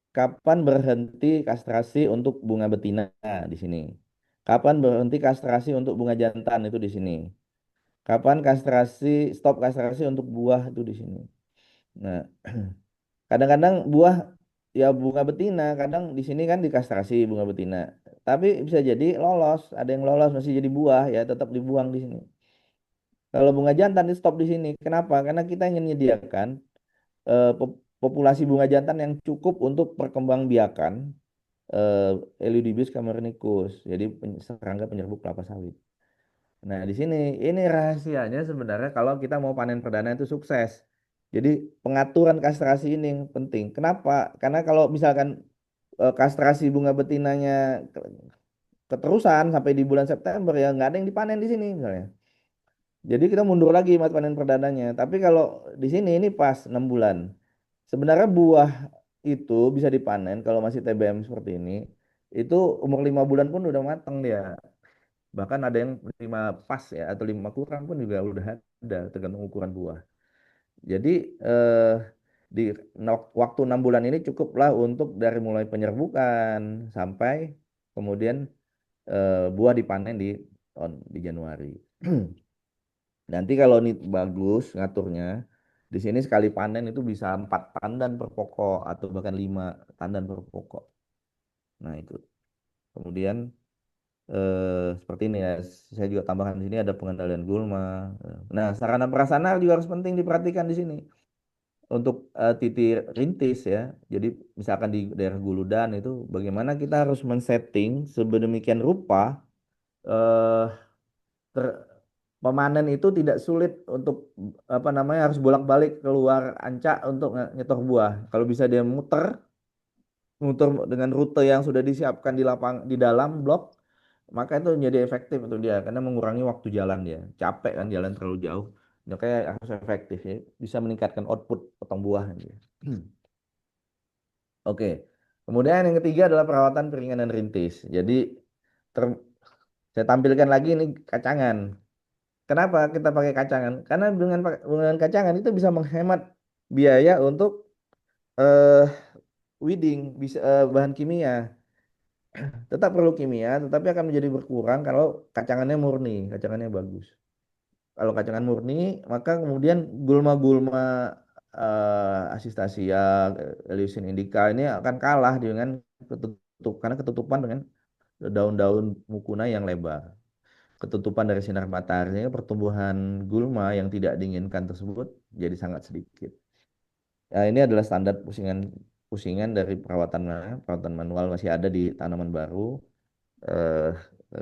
kapan berhenti kastrasi untuk bunga betina di sini. Kapan berhenti kastrasi untuk bunga jantan itu di sini. Kapan stop kastrasi untuk buah itu di sini. Nah, kadang-kadang buah ya bunga betina, kadang di sini kan dikastrasi bunga betina. Tapi bisa jadi lolos, ada yang lolos masih jadi buah ya tetap dibuang di sini. Kalau bunga jantan di stop di sini. Kenapa? Karena kita ingin menyediakan populasi bunga jantan yang cukup untuk perkembangbiakan Elidibis cameronicus. Jadi serangga penyerbuk kelapa sawit. Nah, di sini ini rahasianya sebenarnya kalau kita mau panen perdana itu sukses. Jadi pengaturan kastrasi ini yang penting. Kenapa? Karena kalau misalkan kastrasi bunga betinanya keterusan sampai di bulan September ya nggak ada yang dipanen di sini misalnya. Jadi kita mundur lagi masa panen perdananya. Tapi kalau di sini ini pas 6 bulan. Sebenarnya buah itu bisa dipanen kalau masih TBM seperti ini. Itu umur 5 bulan pun udah matang dia. Bahkan ada yang 5 pas ya atau 5 kurang pun juga udah ada tergantung ukuran buah. Jadi di waktu 6 bulan ini cukuplah untuk dari mulai penyerbukan sampai kemudian buah dipanen di Januari. Nanti kalau ini bagus ngaturnya, di sini sekali panen itu bisa 4 tandan per pokok atau bahkan 5 tandan per pokok. Nah itu. Kemudian seperti ini ya, saya juga tambahkan di sini ada pengendalian gulma. Nah, sarana prasarana juga harus penting diperhatikan di sini. Untuk titik rintis ya, jadi misalkan di daerah Guludan itu bagaimana kita harus men-setting sedemikian rupa eh, ter- pemanen itu tidak sulit untuk apa namanya harus bolak-balik keluar Ancak untuk nyetor buah. Kalau bisa dia muter muter dengan rute yang sudah disiapkan di dalam blok, maka itu menjadi efektif untuk dia karena mengurangi waktu jalan dia. Capek kan jalan terlalu jauh. Makanya harus efektif ya, bisa meningkatkan output potong buah dia. Oke. Kemudian yang ketiga adalah perawatan piringan dan rintis. Jadi ter- saya tampilkan lagi ini kacangan. Kenapa kita pakai kacangan? Karena dengan kacangan itu bisa menghemat biaya untuk eh, weeding, bisa bahan kimia. Tetap perlu kimia, tetapi akan menjadi berkurang kalau kacangannya murni, kacangannya bagus. Kalau kacangan murni, maka kemudian gulma-gulma asistasia, leucin indica ini akan kalah dengan karena ketutupan dengan daun-daun mukuna yang lebar. Ketutupan dari sinar matahari, pertumbuhan gulma yang tidak diinginkan tersebut jadi sangat sedikit. Ya, ini adalah standar pusingan dari perawatan manual masih ada di tanaman baru. eh,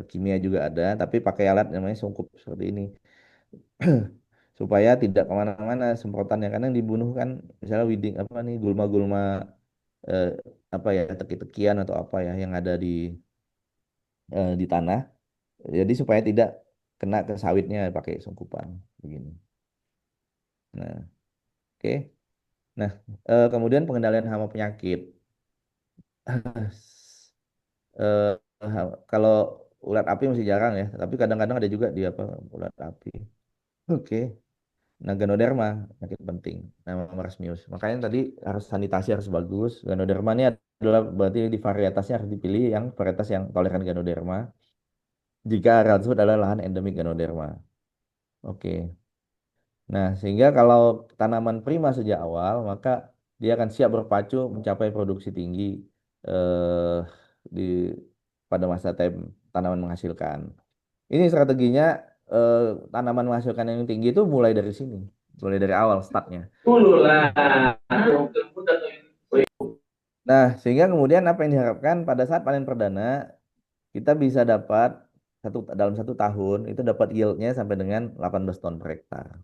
Kimia juga ada, tapi pakai alat namanya sungkup seperti ini supaya tidak kemana-mana semprotannya karena yang dibunuh kan misalnya weeding apa nih gulma-gulma eh, apa ya teki-tekian atau apa ya yang ada di tanah. Jadi supaya tidak kena ke sawitnya pakai sungkupan begini. Nah, oke. Nah, kemudian pengendalian hama penyakit. Eh, Kalau ulat api masih jarang ya, tapi kadang-kadang ada juga di apa ulat api. Oke. Nah, Ganoderma penyakit penting. Nama Marasmius. Makanya tadi harus sanitasi harus bagus. Ganoderma ini adalah berarti di varietasnya harus dipilih yang varietas yang toleran Ganoderma. Jika area tersebut adalah lahan endemik Ganoderma. Oke. Nah, sehingga kalau tanaman prima sejak awal, maka dia akan siap berpacu mencapai produksi tinggi eh, di pada masa tanaman menghasilkan. Ini strateginya eh, tanaman menghasilkan yang tinggi itu mulai dari sini, mulai dari awal startnya. Nah, sehingga kemudian apa yang diharapkan pada saat panen perdana kita bisa dapat dalam 1 tahun itu dapat yieldnya sampai dengan 18 ton per hektar.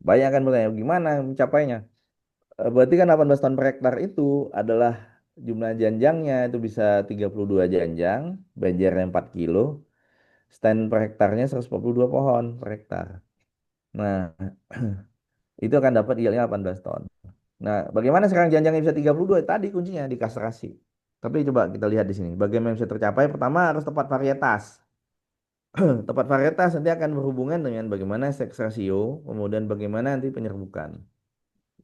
Banyak kan bertanya gimana mencapainya? Berarti kan 18 ton per hektar itu adalah jumlah janjangnya itu bisa 32 janjang, banjarnya 4 kilo, stand per hektarnya 142 pohon per hektar. Nah, itu akan dapat yieldnya 18 ton. Nah, bagaimana sekarang janjangnya bisa 32? Tadi kuncinya di kastrasi. Tapi coba kita lihat di sini. Bagaimana bisa tercapai? Pertama harus tepat varietas. Tepat varietas nanti akan berhubungan dengan bagaimana seks rasio, kemudian bagaimana nanti penyerbukan.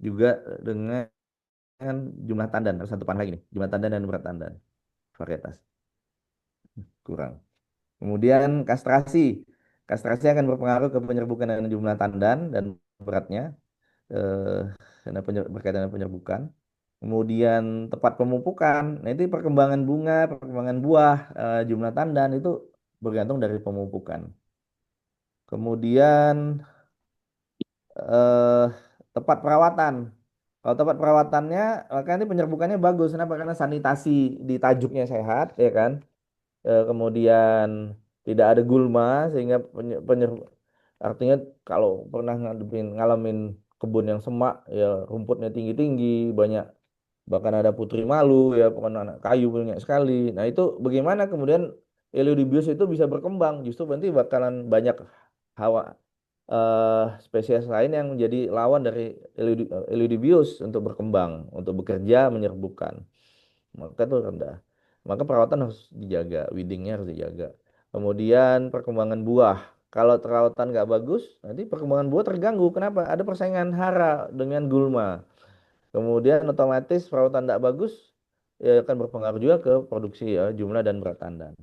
juga dengan jumlah tandan. Harus satu pan lagi nih, jumlah tandan dan berat tandan varietas kurang. Kemudian kastrasi. Kastrasi akan berpengaruh ke penyerbukan dan jumlah tandan dan beratnya karena berkaitan dengan penyerbukan. Kemudian tepat pemupukan. Nah, itu perkembangan bunga, perkembangan buah, jumlah tandan itu bergantung dari pemupukan. Kemudian eh, tepat perawatan. Kalau tepat perawatannya, maka nanti penyerbukannya bagus. Kenapa? Karena sanitasi di tajuknya sehat, ya kan? Kemudian tidak ada gulma sehingga artinya kalau pernah ngalamin kebun yang semak ya rumputnya tinggi-tinggi banyak bahkan ada putri malu ya pokoknya anak kayu banyak sekali. Nah itu bagaimana kemudian Eleudibius itu bisa berkembang justru nanti bakalan banyak hawa spesies lain yang menjadi lawan dari Eleudibius untuk berkembang untuk bekerja menyerbukan maka itu rendah. Maka perawatan harus dijaga, weedingnya harus dijaga. Kemudian perkembangan buah. Kalau perawatan nggak bagus, nanti perkembangan buah terganggu. Kenapa? Ada persaingan hara dengan gulma. Kemudian otomatis perawatan tidak bagus, ya akan berpengaruh juga ke produksi ya, jumlah dan berat tandan.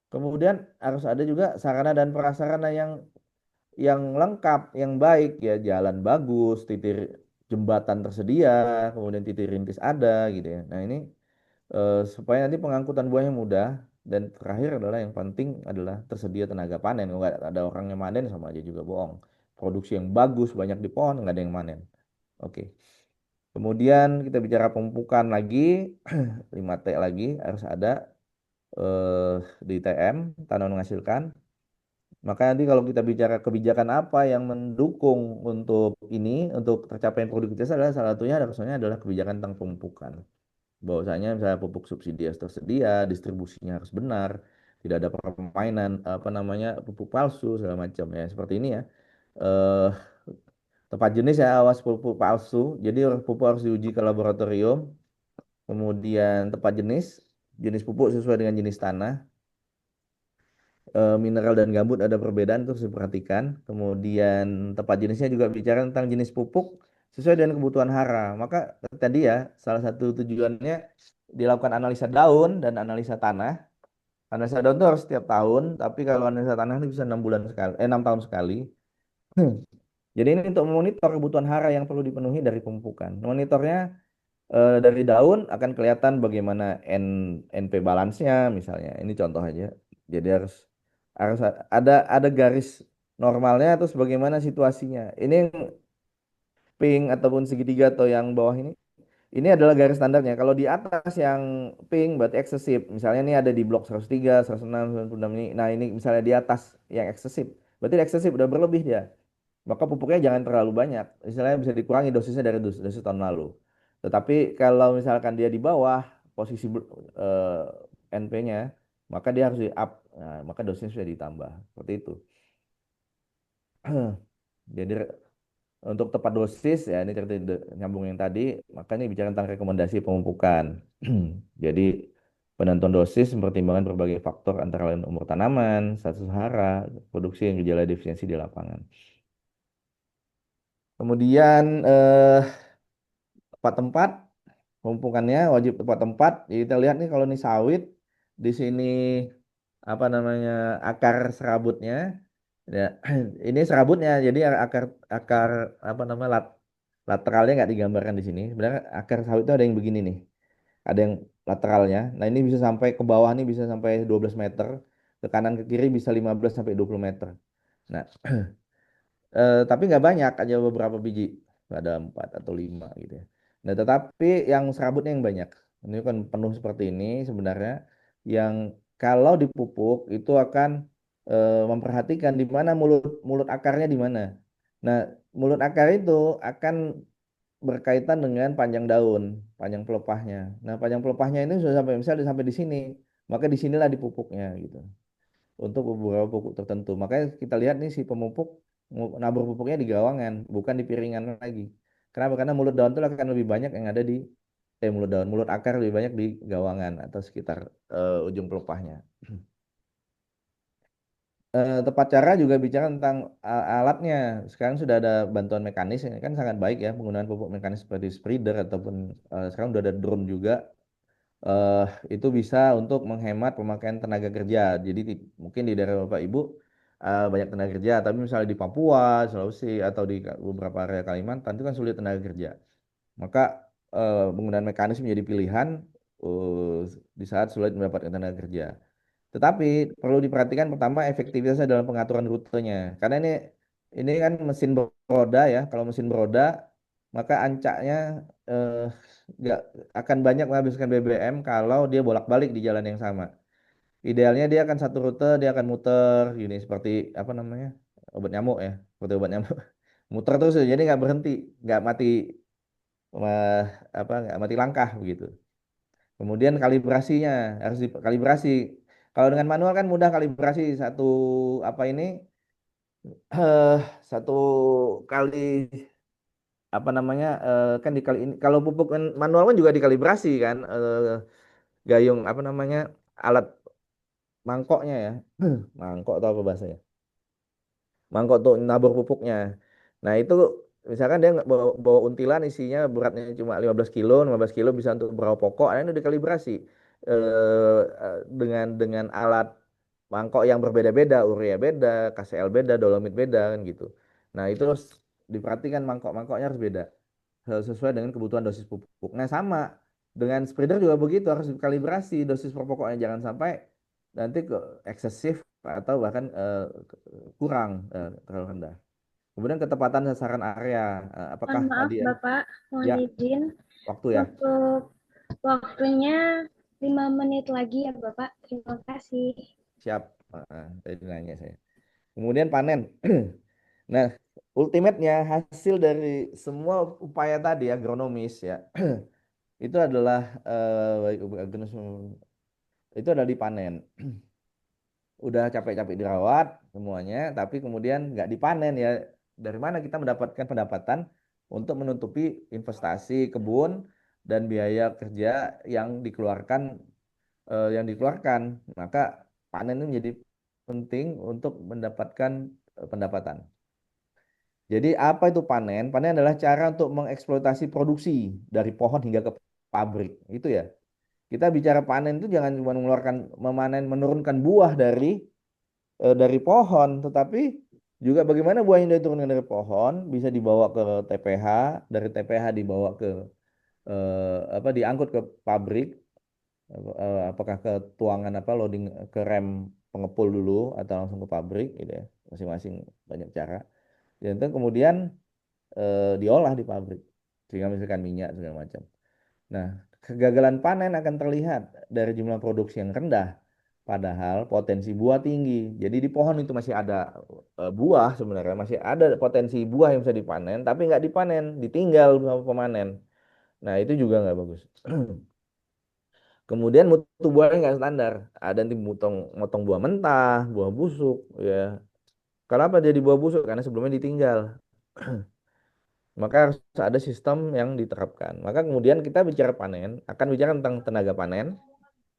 Kemudian harus ada juga sarana dan prasarana yang lengkap, yang baik ya, jalan bagus, titik jembatan tersedia, kemudian titik rintis ada gitu ya. Nah ini supaya nanti pengangkutan buahnya mudah dan terakhir adalah yang penting adalah tersedia tenaga panen. Kalau nggak ada orang yang manen sama aja juga bohong. Produksi yang bagus banyak di pohon nggak ada yang manen. Oke. Kemudian kita bicara pemupukan lagi 5T lagi harus ada di TM tanam menghasilkan. Maka nanti kalau kita bicara kebijakan apa yang mendukung untuk ini untuk tercapainya produktivitas adalah salah satunya adalah kebijakan tentang pemupukan bahwasanya misalnya pupuk subsidi harus tersedia, distribusinya harus benar, tidak ada permainan apa namanya pupuk palsu segala macam ya seperti ini ya. Eh, tepat jenis ya awas pupuk palsu. Jadi pupuk harus diuji ke laboratorium. Kemudian tepat jenis pupuk sesuai dengan jenis tanah. Mineral dan gambut ada perbedaan itu harus diperhatikan. Kemudian tepat jenisnya juga bicara tentang jenis pupuk sesuai dengan kebutuhan hara. Maka tadi ya salah satu tujuannya dilakukan analisa daun dan analisa tanah. Analisa daun itu harus setiap tahun, tapi kalau analisa tanah itu bisa 6 bulan sekali, 6 tahun sekali. Jadi ini untuk memonitor kebutuhan hara yang perlu dipenuhi dari pemupukan. Monitornya dari daun akan kelihatan bagaimana NP balance-nya misalnya. Ini contoh aja. Jadi harus harus ada garis normalnya terus bagaimana situasinya. Ini yang pink ataupun segitiga atau yang bawah ini adalah garis standarnya. Kalau di atas yang pink berarti eksesif. Misalnya ini ada di blok 103, 106, 96 ini. Nah, ini misalnya di atas yang eksesif. Berarti eksesif udah berlebih dia. Maka pupuknya jangan terlalu banyak. Misalnya bisa dikurangi dosisnya dari dosis tahun lalu. Tetapi kalau misalkan dia di bawah posisi NP-nya, maka dia harus di up. Nah, maka dosisnya sudah ditambah. Seperti itu. Jadi untuk tepat dosis ya ini cerita nyambung yang tadi, makanya bicara tentang rekomendasi pemupukan. Jadi penentuan dosis mempertimbangkan berbagai faktor antara lain umur tanaman, status hara, produksi yang gejala defisiensi di lapangan. Kemudian tepat tempat pemupukannya wajib tepat tempat. Jadi kita lihat nih kalau ini sawit di sini apa namanya akar serabutnya ya ini serabutnya jadi akar akar apa namanya lateralnya nggak digambarkan di sini. Sebenarnya akar sawit itu ada yang begini nih. Ada yang lateralnya. Nah, ini bisa sampai ke bawah nih bisa sampai 12 meter. Ke kanan ke kiri bisa 15 sampai 20 meter. Nah, tapi nggak banyak, aja beberapa biji. Ada 4 atau 5 gitu ya. Nah, tetapi yang serabutnya yang banyak. Ini kan penuh seperti ini sebenarnya yang kalau dipupuk itu akan memperhatikan di mana mulut mulut akarnya di mana. Nah, mulut akar itu akan berkaitan dengan panjang daun, panjang pelepahnya. Nah, panjang pelepahnya ini sudah sampai misalnya sampai di sini, maka di sinilah dipupuknya gitu. Untuk beberapa pupuk tertentu. Makanya kita lihat nih si pemupuk nabur pupuknya di gawangan, bukan di piringan lagi. Kenapa? Karena mulut daun itu akan lebih banyak yang ada di mulut daun, mulut akar lebih banyak di gawangan atau sekitar ujung pelepahnya. Tepat cara juga bicara tentang alatnya. Sekarang sudah ada bantuan mekanis, ini kan sangat baik ya penggunaan pupuk mekanis seperti spreader ataupun sekarang udah ada drone juga. eh itu bisa untuk menghemat pemakaian tenaga kerja. Jadi mungkin di daerah Bapak Ibu banyak tenaga kerja, tapi misalnya di Papua, Sulawesi atau di beberapa area Kalimantan itu kan sulit tenaga kerja. Maka penggunaan mekanis menjadi pilihan eh, di saat sulit mendapatkan tenaga kerja. Tetapi perlu diperhatikan pertama efektivitasnya dalam pengaturan rutenya. Karena ini kan mesin beroda ya. Kalau mesin beroda maka ancaknya eh, nggak akan banyak menghabiskan BBM kalau dia bolak-balik di jalan yang sama. Idealnya dia akan satu rute, dia akan muter gini seperti apa namanya? Obat nyamuk ya, seperti obat nyamuk. Muter terus jadi nggak berhenti, nggak mati nggak mati langkah begitu. Kemudian kalibrasinya harus dikalibrasi. Kalau dengan manual kan mudah kalibrasi satu apa ini eh satu kali apa namanya kan dikali ini kalau pupuk kan manual kan juga dikalibrasi kan gayung apa namanya alat mangkoknya ya mangkok atau apa bahasanya mangkok untuk nabur pupuknya. Nah itu misalkan dia nggak bawa untilan isinya beratnya cuma 15 kilo, 15 kilo bisa untuk berapa pokok, nah itu dikalibrasi dengan alat mangkok yang berbeda-beda, urea beda, KCl beda, dolomit beda kan gitu. Nah itu harus diperhatikan mangkok-mangkoknya harus beda sesuai dengan kebutuhan dosis pupuk. Nah sama dengan spreader juga begitu harus dikalibrasi dosis per pokoknya jangan sampai nanti ke eksesif atau bahkan kurang terlalu rendah. Kemudian ketepatan sasaran area, Mohon apakah maaf, tadi Bapak, mohon ya izin waktu ya untuk waktunya 5 menit lagi ya, Bapak. Terima kasih. siap, tadi nanya saya. Kemudian panen. Nah, ultimate-nya hasil dari semua upaya tadi agronomis ya itu adalah baik agronomis itu adalah dipanen. Udah capek-capek dirawat semuanya, tapi kemudian nggak dipanen ya. Dari mana kita mendapatkan pendapatan untuk menutupi investasi kebun dan biaya kerja yang dikeluarkan. Maka panen itu menjadi penting untuk mendapatkan pendapatan. Jadi apa itu panen? Panen adalah cara untuk mengeksploitasi produksi dari pohon hingga ke pabrik. Itu ya. Kita bicara panen itu jangan cuma menurunkan buah dari pohon, tetapi juga bagaimana buah yang diturunkan dari pohon bisa dibawa ke TPH, dari TPH dibawa ke apa diangkut ke pabrik, apakah ke tuangan apa loading ke rem pengepul dulu atau langsung ke pabrik gitu ya. Masing-masing banyak cara. Dan itu kemudian diolah di pabrik sehingga menghasilkan minyak segala macam. Nah, kegagalan panen akan terlihat dari jumlah produksi yang rendah, padahal potensi buah tinggi. Jadi di pohon itu masih ada buah sebenarnya, masih ada potensi buah yang bisa dipanen, tapi nggak dipanen, ditinggal sama pemanen. Nah, itu juga nggak bagus. Kemudian mutu buahnya nggak standar. Ada yang motong buah mentah, buah busuk, ya. Kenapa jadi buah busuk? Karena sebelumnya ditinggal. Maka harus ada sistem yang diterapkan. Maka kemudian kita bicara panen, akan bicara tentang tenaga panen,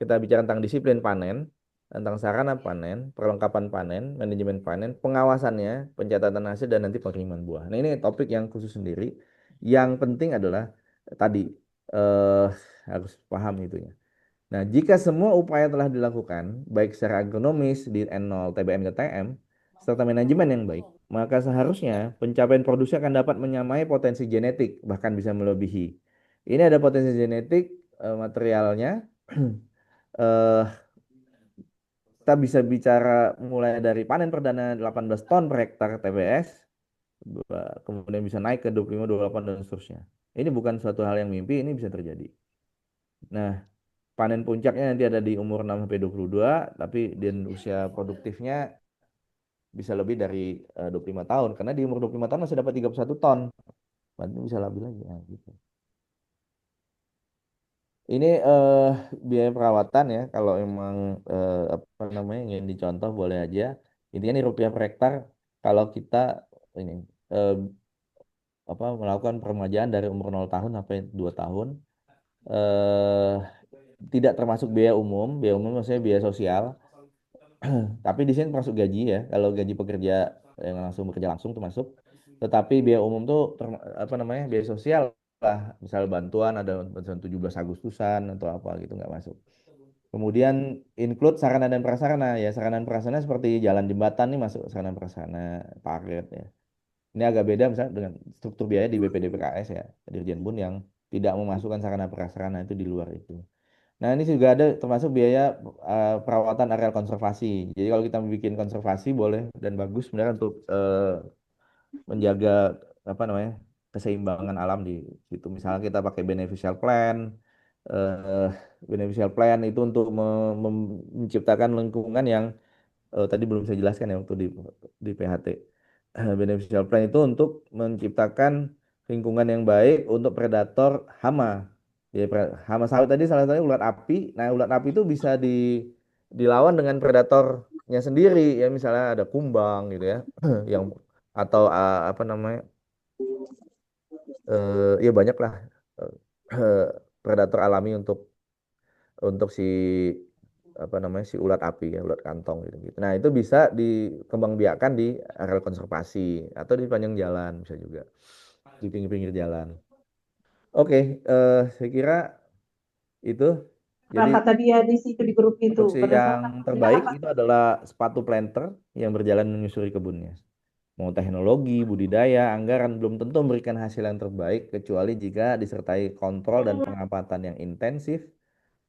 kita bicara tentang disiplin panen, tentang sarana panen, perlengkapan panen, manajemen panen, pengawasannya, pencatatan hasil, dan nanti pengiriman buah. Nah ini topik yang khusus sendiri. Yang penting adalah tadi eh, harus paham itunya. Nah, jika semua upaya telah dilakukan, baik secara agronomis di N0, TBM, dan TM, serta manajemen yang baik, maka seharusnya pencapaian produksi akan dapat menyamai potensi genetik, bahkan bisa melebihi. Ini ada potensi genetik materialnya. eh, Kita bisa bicara mulai dari panen perdana 18 ton per hektar TBS, kemudian bisa naik ke 25, 28 dan seterusnya. Ini bukan suatu hal yang mimpi, ini bisa terjadi. Nah, panen puncaknya nanti ada di umur 6 sampai 22, tapi dan usia produktifnya bisa lebih dari 25 tahun karena di umur 25 tahun masih dapat 31 ton. Berarti bisa lebih lagi ya, gitu. Ini biaya perawatan ya kalau emang apa namanya ingin dicontoh boleh aja. Intinya nih rupiah per hektar kalau kita ini eh, apa melakukan peremajaan dari umur 0 tahun sampai 2 tahun eh tidak termasuk biaya umum maksudnya biaya sosial. Tapi di sini termasuk gaji ya. Kalau gaji pekerja yang langsung bekerja langsung tuh masuk. Tetapi biaya umum tuh apa namanya biaya sosial lah. Misal bantuan ada bantuan 17 Agustusan atau apa gitu nggak masuk. Kemudian include sarana dan prasarana ya. Sarana dan prasarana seperti jalan jembatan nih masuk sarana dan prasarana paket ya. Ini agak beda misalnya dengan struktur biaya di BPDPKS ya. Dirjen Bun yang tidak memasukkan sarana prasarana itu di luar itu. Nah, ini juga ada termasuk biaya perawatan areal konservasi. Jadi kalau kita bikin konservasi boleh dan bagus sebenarnya untuk menjaga apa namanya keseimbangan alam di situ. Misalnya kita pakai beneficial plan, eh, beneficial plan itu untuk menciptakan lingkungan yang tadi belum saya jelaskan ya waktu di PHT. Beneficial plan itu untuk menciptakan lingkungan yang baik untuk predator hama. Ya, hama sawit tadi salah satunya ulat api. Nah, ulat api itu bisa dilawan dengan predatornya sendiri ya, misalnya ada kumbang gitu ya, yang atau apa namanya ya banyak lah eh, predator alami untuk si apa namanya si ulat api ya ulat kantong gitu, gitu. Nah itu bisa dikembangbiakkan di areal konservasi atau di panjang jalan bisa juga di pinggir-pinggir jalan. Oke, saya kira itu. Jadi Apa tadi ya di situ di grup itu produksi yang berdasarkan hasil terbaik apa? itu adalah sepatu planter yang berjalan menyusuri kebunnya. Mau teknologi, budidaya, anggaran belum tentu memberikan hasil yang terbaik kecuali jika disertai kontrol dan pengamatan yang intensif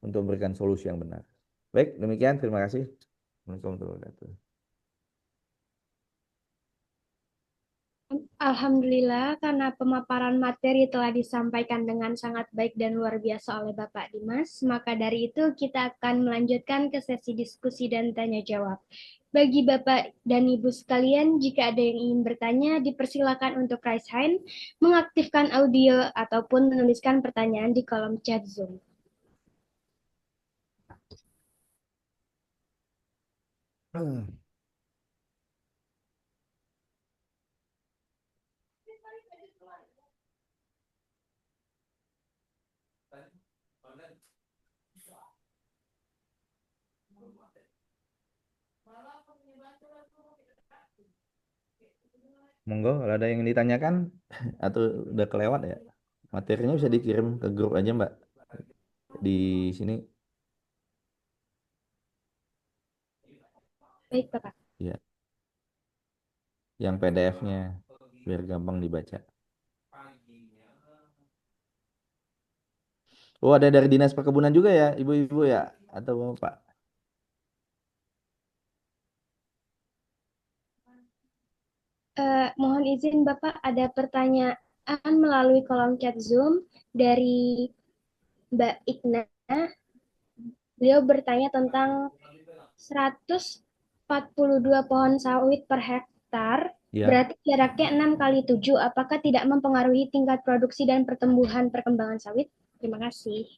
untuk memberikan solusi yang benar. Baik, demikian. Terima kasih. Assalamualaikum warahmatullahi wabarakatuh. Alhamdulillah, karena pemaparan materi telah disampaikan dengan sangat baik dan luar biasa oleh Bapak Dimas, maka dari itu kita akan melanjutkan ke sesi diskusi dan tanya jawab. Bagi Bapak dan Ibu sekalian, jika ada yang ingin bertanya, dipersilakan untuk raise hand, mengaktifkan audio, ataupun menuliskan pertanyaan di kolom chat Zoom. Monggo, kalau ada yang ditanyakan atau udah kelewat ya, materinya bisa dikirim ke grup aja Mbak di sini. Baik, Bapak. Ya, yang PDF-nya biar gampang dibaca. Oh, ada dari Dinas Perkebunan juga ya, Ibu-ibu ya, atau Bapak? Mohon izin Bapak, ada pertanyaan melalui kolom chat Zoom dari Mbak Ikna. Beliau bertanya tentang 142 pohon sawit per hektar, Ya. berarti jaraknya 6 kali 7. Apakah tidak mempengaruhi tingkat produksi dan pertumbuhan perkembangan sawit? Terima kasih.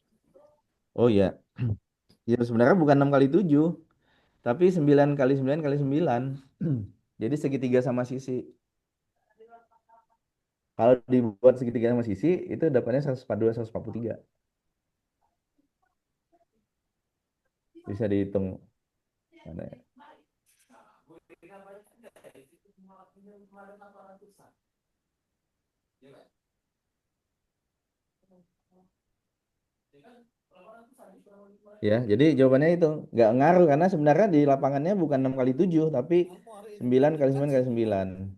Oh ya, ya sebenarnya bukan 6 kali 7, tapi 9 kali 9 kali 9. Jadi segitiga sama sisi. Kalau dibuat segitiga sama sisi, itu dapatnya 142, 143. Bisa dihitung. Mana ya? Ya, jadi jawabannya itu nggak ngaruh karena sebenarnya di lapangannya bukan 6 kali 7, tapi 9 kali 9 kali 9.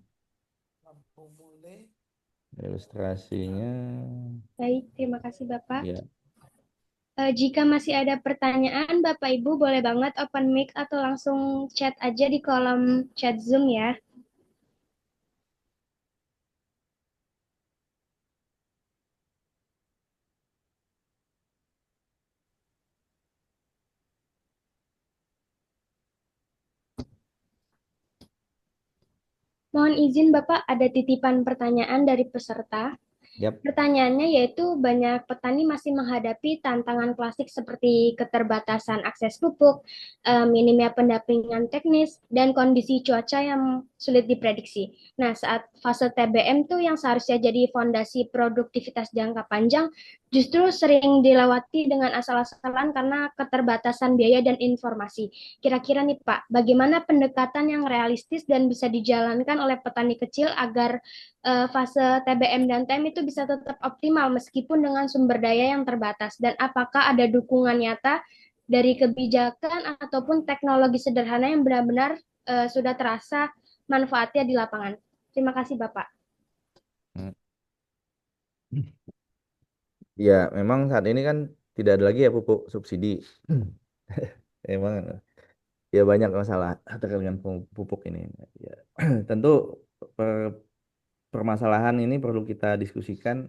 Ilustrasinya. Baik, terima kasih Bapak. Ya. Jika masih ada pertanyaan, Bapak Ibu boleh banget open mic atau langsung chat aja di kolom chat Zoom ya. Mohon izin Bapak, ada titipan pertanyaan dari peserta. Yap. Pertanyaannya yaitu banyak petani masih menghadapi tantangan klasik seperti keterbatasan akses pupuk, minimnya pendampingan teknis, dan kondisi cuaca yang sulit diprediksi. Nah, saat fase TBM tuh yang seharusnya jadi fondasi produktivitas jangka panjang, justru sering dilewati dengan asal-asalan karena keterbatasan biaya dan informasi. Kira-kira nih Pak, bagaimana pendekatan yang realistis dan bisa dijalankan oleh petani kecil agar fase TBM dan TM itu bisa tetap optimal meskipun dengan sumber daya yang terbatas? Dan apakah ada dukungan nyata dari kebijakan ataupun teknologi sederhana yang benar-benar sudah terasa manfaatnya di lapangan? Terima kasih Bapak. Hmm. Ya, memang saat ini kan tidak ada lagi ya pupuk subsidi. Emang ya banyak masalah terkait dengan pupuk ini. Ya, tentu permasalahan ini perlu kita diskusikan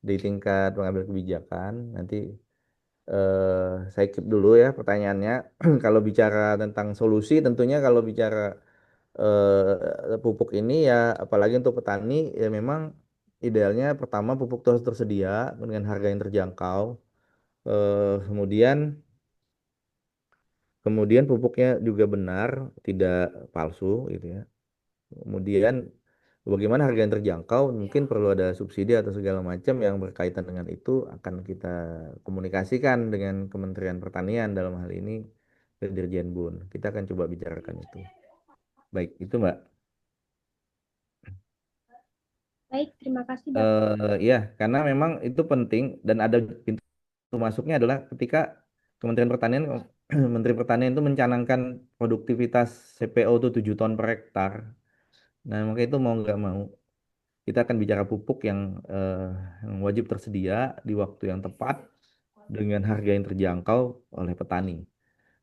di tingkat pengambil kebijakan. Nanti saya keep dulu ya pertanyaannya. Kalau bicara tentang solusi, tentunya kalau bicara pupuk ini ya, apalagi untuk petani, ya memang idealnya pertama pupuk terus tersedia dengan harga yang terjangkau. Kemudian kemudian pupuknya juga benar, tidak palsu gitu ya. Kemudian bagaimana harga yang terjangkau, mungkin perlu ada subsidi atau segala macam yang berkaitan dengan itu akan kita komunikasikan dengan Kementerian Pertanian dalam hal ini ke Dirjen Bun. Kita akan coba bicarakan itu. Baik, itu Mbak. Baik, terima kasih Bapak. Ya, karena memang itu penting dan ada pintu masuknya adalah ketika Kementerian Pertanian Menteri Pertanian itu mencanangkan produktivitas CPO itu 7 ton per hektar. Nah, maka itu mau nggak mau kita akan bicara pupuk yang wajib tersedia di waktu yang tepat dengan harga yang terjangkau oleh petani.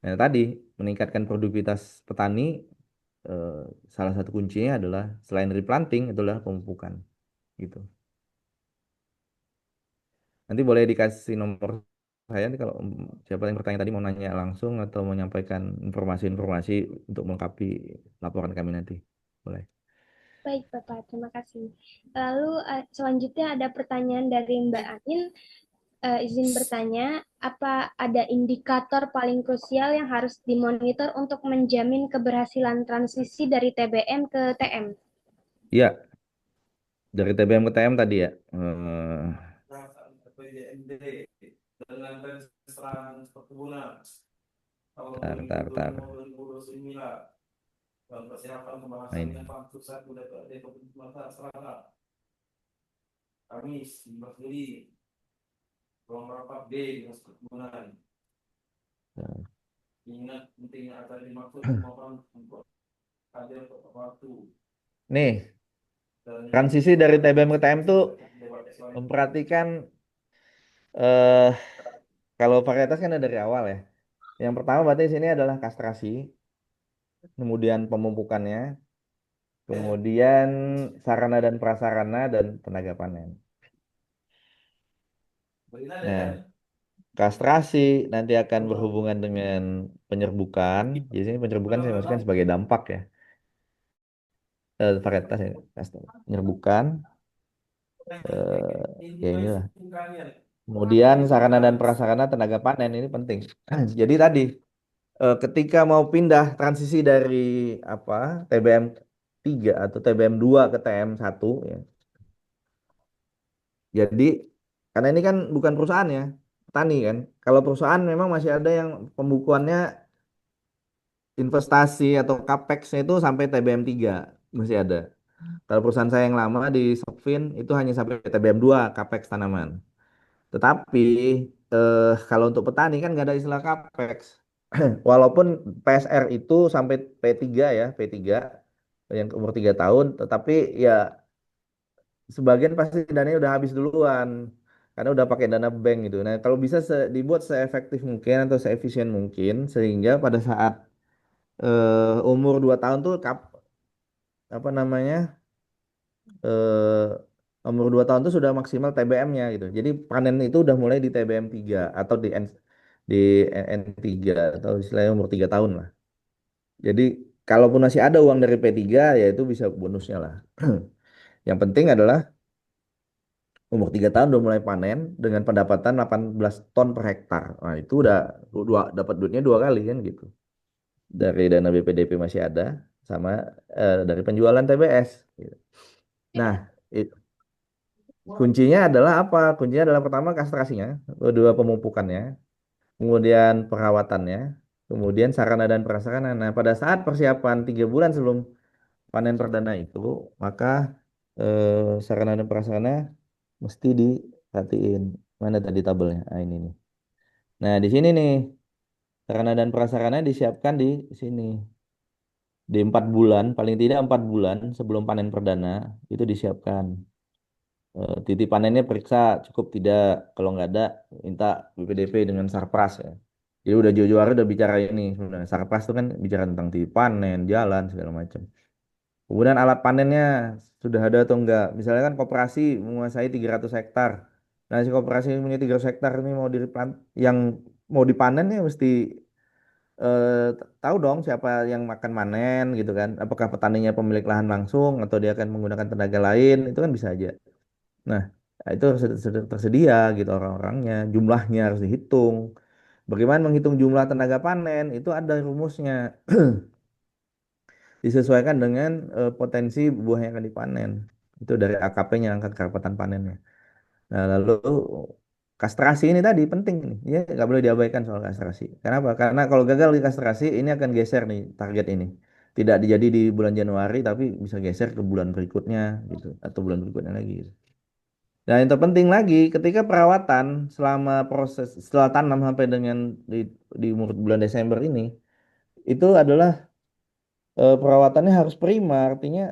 Nah, tadi meningkatkan produktivitas petani eh, salah satu kuncinya adalah selain replanting itulah pemupukan gitu. Nanti boleh dikasih nomor saya nanti kalau siapa yang bertanya tadi mau nanya langsung atau mau menyampaikan informasi-informasi untuk melengkapi laporan kami nanti. Boleh. Baik Bapak, terima kasih. Lalu selanjutnya ada pertanyaan dari Mbak Anin. Izin bertanya, apa ada indikator paling krusial yang harus dimonitor untuk menjamin keberhasilan transisi dari TBM ke TM? Iya, dari TBM ke TM tadi ya. Tar. Nah, ini. Nih, transisi dari TBM ke TM tuh memperhatikan eh kalau varietas kan ada dari awal ya. Yang pertama berarti di sini adalah kastrasi, kemudian pemupukannya, kemudian sarana dan prasarana dan tenaga panen. Nah, kastrasi nanti akan berhubungan dengan penyerbukan. Jadi sini penyerbukan saya masukkan sebagai dampak ya. Varietas ya, penyerbukan. Ya inilah. Kemudian sarana dan prasarana tenaga panen ini penting. Jadi tadi ketika mau pindah transisi dari apa TBM 3 atau TBM 2 ke TM 1 ya. Jadi karena ini kan bukan perusahaan ya, petani kan. Kalau perusahaan memang masih ada yang pembukuannya investasi atau capex-nya itu sampai TBM 3 masih ada. Kalau perusahaan saya yang lama di Sokvin itu hanya sampai TBM 2 capex tanaman. Tetapi kalau untuk petani kan nggak ada istilah capex. Walaupun PSR itu sampai P3 ya, P3 yang umur 3 tahun, tetapi ya sebagian pasti dananya udah habis duluan karena udah pakai dana bank gitu. Nah, kalau bisa dibuat seefektif mungkin atau seefisien mungkin sehingga pada saat umur 2 tahun tuh apa namanya? Umur 2 tahun tuh sudah maksimal TBM-nya gitu. Jadi panen itu udah mulai di TBM 3 atau di N3 atau istilahnya umur 3 tahun lah. Jadi kalaupun masih ada uang dari P3 ya itu bisa bonusnya lah. Yang penting adalah umur 3 tahun udah mulai panen dengan pendapatan 18 ton per hektar. Nah, itu udah dapat duitnya 2 kali kan gitu. Dari dana BPDP masih ada sama dari penjualan TBS. Gitu. Nah, kuncinya adalah apa? Kuncinya adalah pertama kastrasinya, kedua pemupukannya, kemudian perawatannya, kemudian sarana dan prasarana. Nah, pada saat persiapan 3 bulan sebelum panen perdana itu, maka sarana dan prasarana mesti diperhatiin. Mana tadi tabelnya? Ah, ini nih. Nah, di sini nih sarana dan prasarana disiapkan di sini. Di 4 bulan, paling tidak 4 bulan sebelum panen perdana itu disiapkan. Titik panennya periksa cukup tidak, kalau nggak ada minta BPDP dengan Sarpras ya. Jadi udah jauh-jauh hari udah bicara ini sebenarnya. Sarpras itu kan bicara tentang titik panen, jalan segala macam. Kemudian alat panennya sudah ada atau enggak? Misalnya kan koperasi menguasai 300 hektar. Nah, si koperasi yang punya 300 hektar ini yang mau dipanen ya mesti tahu dong siapa yang makan manen gitu kan. Apakah petaninya pemilik lahan langsung atau dia akan menggunakan tenaga lain, itu kan bisa aja. Nah, itu harus tersedia gitu orang-orangnya, jumlahnya harus dihitung. Bagaimana menghitung jumlah tenaga panen? Itu ada rumusnya. Disesuaikan dengan potensi buah yang akan dipanen. Itu dari AKP-nya, angka kerapatan panennya. Nah, lalu kastrasi ini tadi penting nih. Ya, nggak boleh diabaikan soal kastrasi. Kenapa? Karena kalau gagal di kastrasi, ini akan geser nih target ini. Tidak jadi di bulan Januari, tapi bisa geser ke bulan berikutnya gitu, atau bulan berikutnya lagi, gitu. Nah, yang terpenting lagi, ketika perawatan selama proses setelah tanam sampai dengan di bulan Desember ini, itu adalah perawatannya harus prima, artinya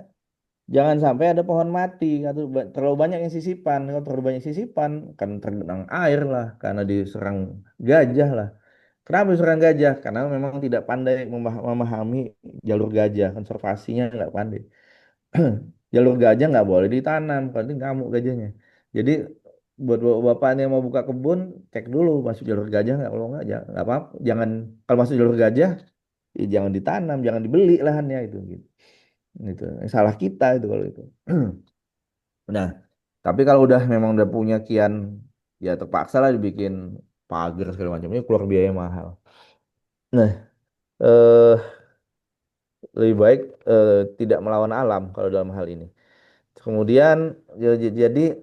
jangan sampai ada pohon mati atau terlalu banyak yang sisipan. Kalau terlalu banyak sisipan, kan tergenang air lah, karena diserang gajah lah. Kenapa diserang gajah? Karena memang tidak pandai memahami jalur gajah, konservasinya nggak pandai. Jalur gajah nggak boleh ditanam, nanti ngamuk gajahnya. Jadi buat bapaknya yang mau buka kebun, cek dulu masuk jalur gajah nggak. Kalau nggak apa-apa. Jangan, kalau masuk jalur gajah, ya jangan ditanam, jangan dibeli lahannya itu. Gitu. Itu salah kita itu kalau itu. Nah, tapi kalau udah memang udah punya kian, ya terpaksa lah dibikin pagar segala macamnya, keluar biaya mahal. Nah, eh, lebih baik tidak melawan alam kalau dalam hal ini. Kemudian jadi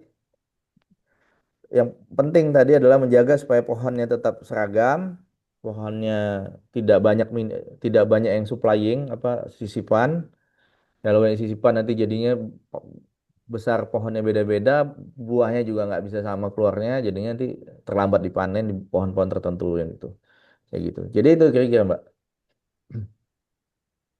yang penting tadi adalah menjaga supaya pohonnya tetap seragam, pohonnya tidak banyak yang supplying apa sisipan. Kalau yang sisipan nanti jadinya besar pohonnya beda-beda, buahnya juga nggak bisa sama keluarnya, jadinya nanti terlambat dipanen di pohon-pohon tertentu yang itu, kayak gitu. Jadi itu kira-kira Mbak.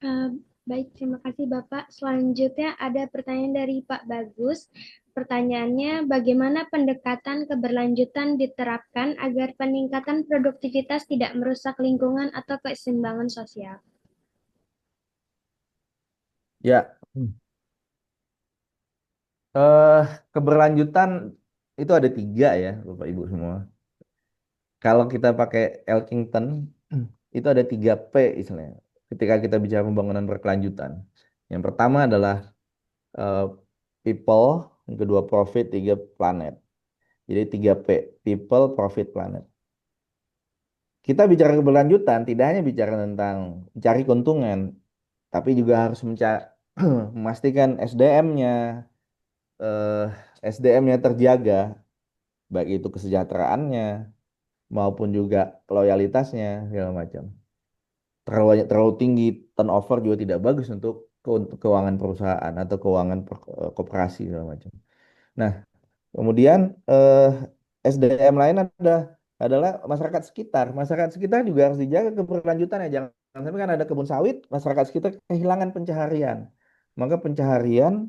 Eh, Baik, terima kasih Bapak. Selanjutnya ada pertanyaan dari Pak Bagus. Pertanyaannya, bagaimana pendekatan keberlanjutan diterapkan agar peningkatan produktivitas tidak merusak lingkungan atau keseimbangan sosial? Ya, eh keberlanjutan itu ada 3 ya, Bapak Ibu semua. Kalau kita pakai Elkington, itu ada 3P istilahnya. Ketika kita bicara pembangunan berkelanjutan. Yang pertama adalah eh, people, yang kedua profit, tiga planet. Jadi 3P, people, profit, planet. Kita bicara keberlanjutan tidak hanya bicara tentang mencari keuntungan, tapi juga harus memastikan SDM-nya, SDM-nya terjaga, baik itu kesejahteraannya maupun juga loyalitasnya segala macam. Terlalu tinggi turnover juga tidak bagus untuk keuangan perusahaan atau keuangan koperasi segala macam. Nah, kemudian SDM lain adalah masyarakat sekitar. Masyarakat sekitar juga harus dijaga keberlanjutannya. Jangan sampai kan ada kebun sawit, masyarakat sekitar kehilangan pencaharian. Maka pencaharian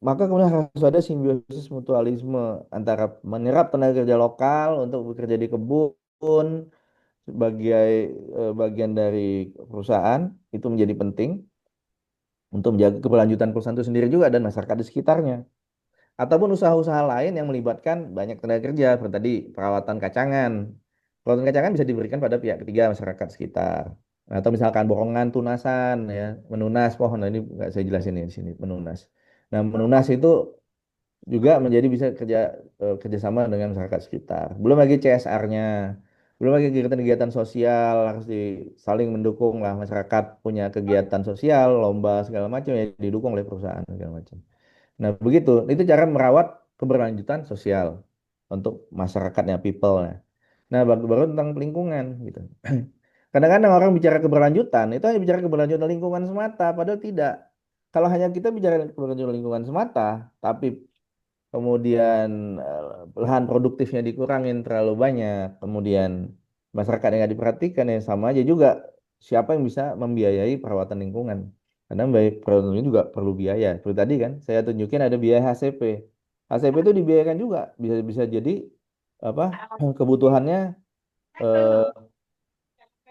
maka kemudian harus ada simbiosis mutualisme antara menyerap tenaga kerja lokal untuk bekerja di kebun sebagai bagian dari perusahaan, itu menjadi penting untuk menjaga keberlanjutan perusahaan itu sendiri juga dan masyarakat di sekitarnya. Ataupun usaha-usaha lain yang melibatkan banyak tenaga kerja, seperti tadi perawatan kacangan. Perawatan kacangan bisa diberikan pada pihak ketiga masyarakat sekitar. Atau misalkan borongan tunasan, ya, menunas pohon. Nah, ini nggak saya jelasin di sini, menunas. Nah, menunas itu juga menjadi bisa kerjasama dengan masyarakat sekitar. Belum lagi CSR-nya. Belum lagi kegiatan-kegiatan sosial harus saling mendukung lah, masyarakat punya kegiatan sosial, lomba segala macam ya didukung oleh perusahaan segala macam. Nah, begitu. Itu cara merawat keberlanjutan sosial untuk masyarakatnya, people-nya. Nah, baru tentang lingkungan gitu. Kadang-kadang orang bicara keberlanjutan, itu hanya bicara keberlanjutan lingkungan semata, padahal tidak. Kalau hanya kita bicara keberlanjutan lingkungan semata, tapi kemudian lahan produktifnya dikurangin terlalu banyak, kemudian masyarakat yang nggak diperhatikan ya sama aja juga siapa yang bisa membiayai perawatan lingkungan. Karena baik perawatan lingkungan juga perlu biaya. Seperti tadi kan saya tunjukin ada biaya HCP. HCP itu dibiayakan juga bisa bisa jadi apa kebutuhannya eh,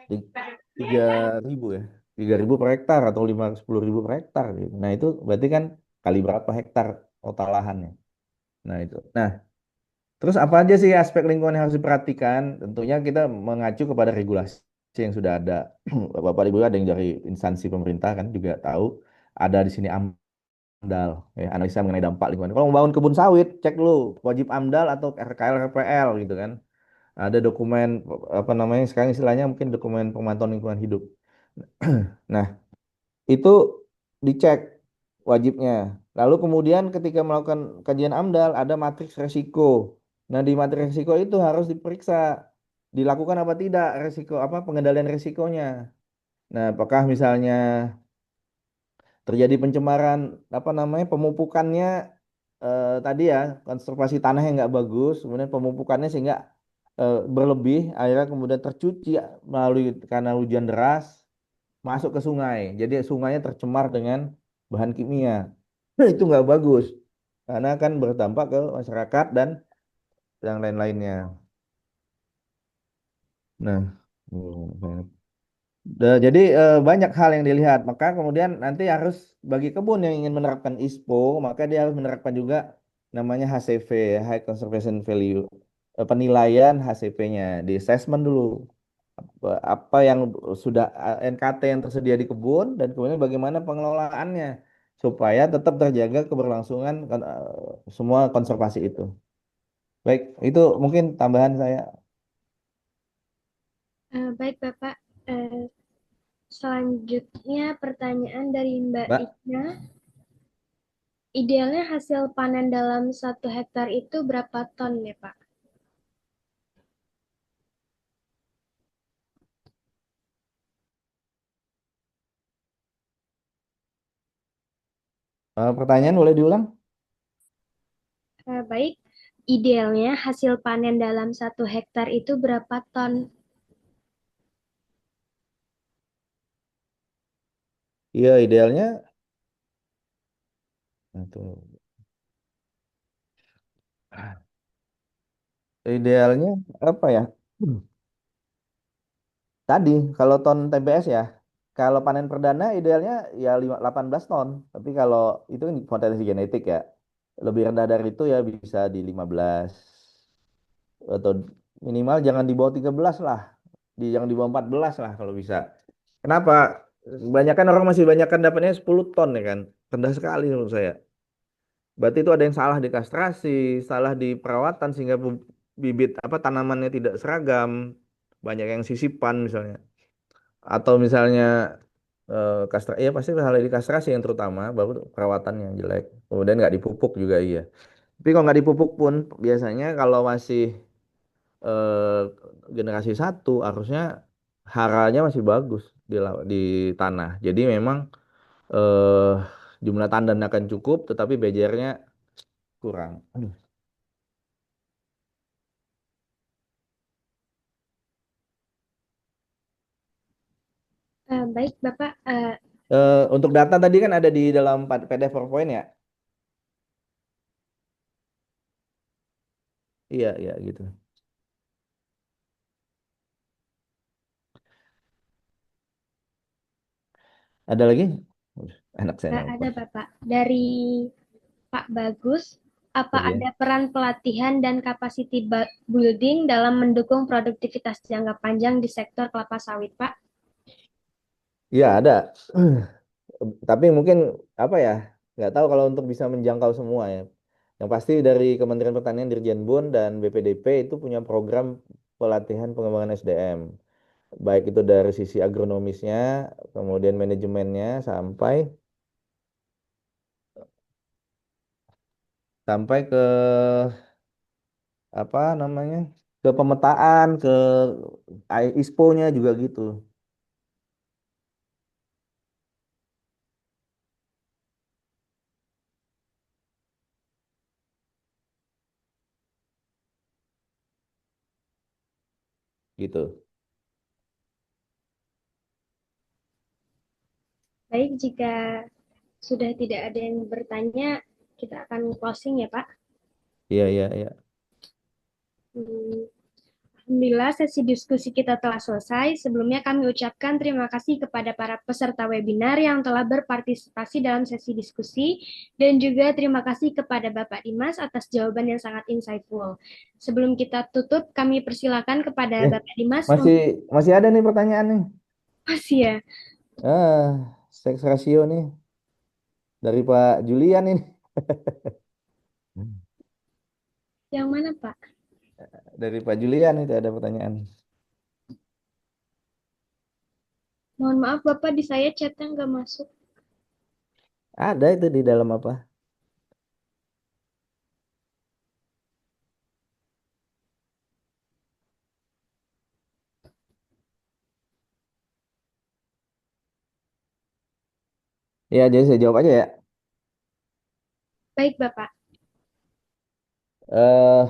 3.000 ya, 3.000 per hektar atau 10.000 per hektar gitu. Nah itu berarti kan kali berapa hektar total lahannya. Nah itu. Nah terus apa aja sih aspek lingkungan yang harus diperhatikan? Tentunya kita mengacu kepada regulasi yang sudah ada. Bapak Ibu ada yang dari instansi pemerintah kan juga tahu ada di sini AMDAL, ya, analisa mengenai dampak lingkungan. Kalau membangun kebun sawit, cek dulu wajib AMDAL atau RKL RPL gitu kan. Ada dokumen apa namanya sekarang istilahnya mungkin dokumen pemantauan lingkungan hidup. Nah, itu dicek wajibnya. Lalu kemudian ketika melakukan kajian AMDAL ada matriks resiko. Nah, di matriks resiko itu harus diperiksa dilakukan apa tidak resiko apa pengendalian resikonya. Nah, apakah misalnya terjadi pencemaran apa namanya pemupukannya tadi ya konservasi tanah yang nggak bagus, kemudian pemupukannya sehingga berlebih, akhirnya kemudian tercuci melalui karena hujan deras masuk ke sungai. Jadi sungainya tercemar dengan bahan kimia. Itu nggak bagus karena kan berdampak ke masyarakat dan yang lain-lainnya. Nah, jadi banyak hal yang dilihat. Maka kemudian nanti harus bagi kebun yang ingin menerapkan ISPO, maka dia harus menerapkan juga namanya HCV, High Conservation Value, penilaian HCV-nya, di assessment dulu. Apa yang sudah NKT yang tersedia di kebun dan kemudian bagaimana pengelolaannya supaya tetap terjaga keberlangsungan semua konservasi itu. Baik, itu mungkin tambahan saya. Baik, Bapak. Eh, Selanjutnya pertanyaan dari Mbak Mbak, Ina. Idealnya hasil panen dalam 1 hektar itu berapa ton ya, Pak? pertanyaan boleh diulang? Baik, idealnya hasil panen dalam 1 hektar itu berapa ton? Iya, idealnya itu idealnya apa ya? Tadi kalau ton TBS ya, kalau panen perdana idealnya ya 18 ton. Tapi kalau itu kan potensi genetik ya, lebih rendah dari itu ya bisa di 15 atau minimal jangan di bawah 13 lah. Jangan di bawah 14 lah kalau bisa. Kenapa? Kebanyakan orang masih banyakkan dapatnya 10 ton ya kan. Rendah sekali menurut saya. Berarti itu ada yang salah di kastrasi, salah di perawatan sehingga bibit apa tanamannya tidak seragam. Banyak yang sisipan misalnya. Atau misalnya ya pasti hal di kastrasi yang terutama, baru perawatan yang jelek. Kemudian nggak dipupuk juga iya. Tapi kalau nggak dipupuk pun biasanya kalau masih eh, generasi satu harusnya haranya masih bagus di tanah. Jadi memang eh, jumlah tandan akan cukup, tetapi bejernya kurang. Aduh. Baik, Bapak. Untuk data tadi kan ada di dalam PDF PowerPoint ya. Iya, iya gitu. Ada lagi? Enak saya Ada, nelpon. Bapak. Dari Pak Bagus, apa Iya. ada peran pelatihan dan capacity building dalam mendukung produktivitas jangka panjang di sektor kelapa sawit, Pak? Iya ada. Tapi mungkin apa ya? Nggak tahu kalau untuk bisa menjangkau semua ya. Yang pasti dari Kementerian Pertanian, Dirjen Bun dan BPDP itu punya program pelatihan pengembangan SDM. Baik itu dari sisi agronomisnya, kemudian manajemennya sampai ke apa namanya? Ke pemetaan, ke ISPO-nya juga gitu. Gitu. Baik, jika sudah tidak ada yang bertanya, kita akan closing ya, Pak. Iya, iya, iya. Hmm, Alhamdulillah sesi diskusi kita telah selesai. Sebelumnya kami ucapkan terima kasih kepada para peserta webinar yang telah berpartisipasi dalam sesi diskusi dan juga terima kasih kepada Bapak Dimas atas jawaban yang sangat insightful. Sebelum kita tutup, kami persilakan kepada Eh, Bapak Dimas masih untuk masih ada nih pertanyaan nih. masih ya. Seks rasio nih dari Pak Julian ini. Yang mana, Pak? Dari Pak Julian itu ada pertanyaan. Mohon maaf, Bapak, di saya chatnya nggak masuk. Ada itu di dalam apa? Ya, jadi saya jawab aja ya. Baik, Bapak. Eh,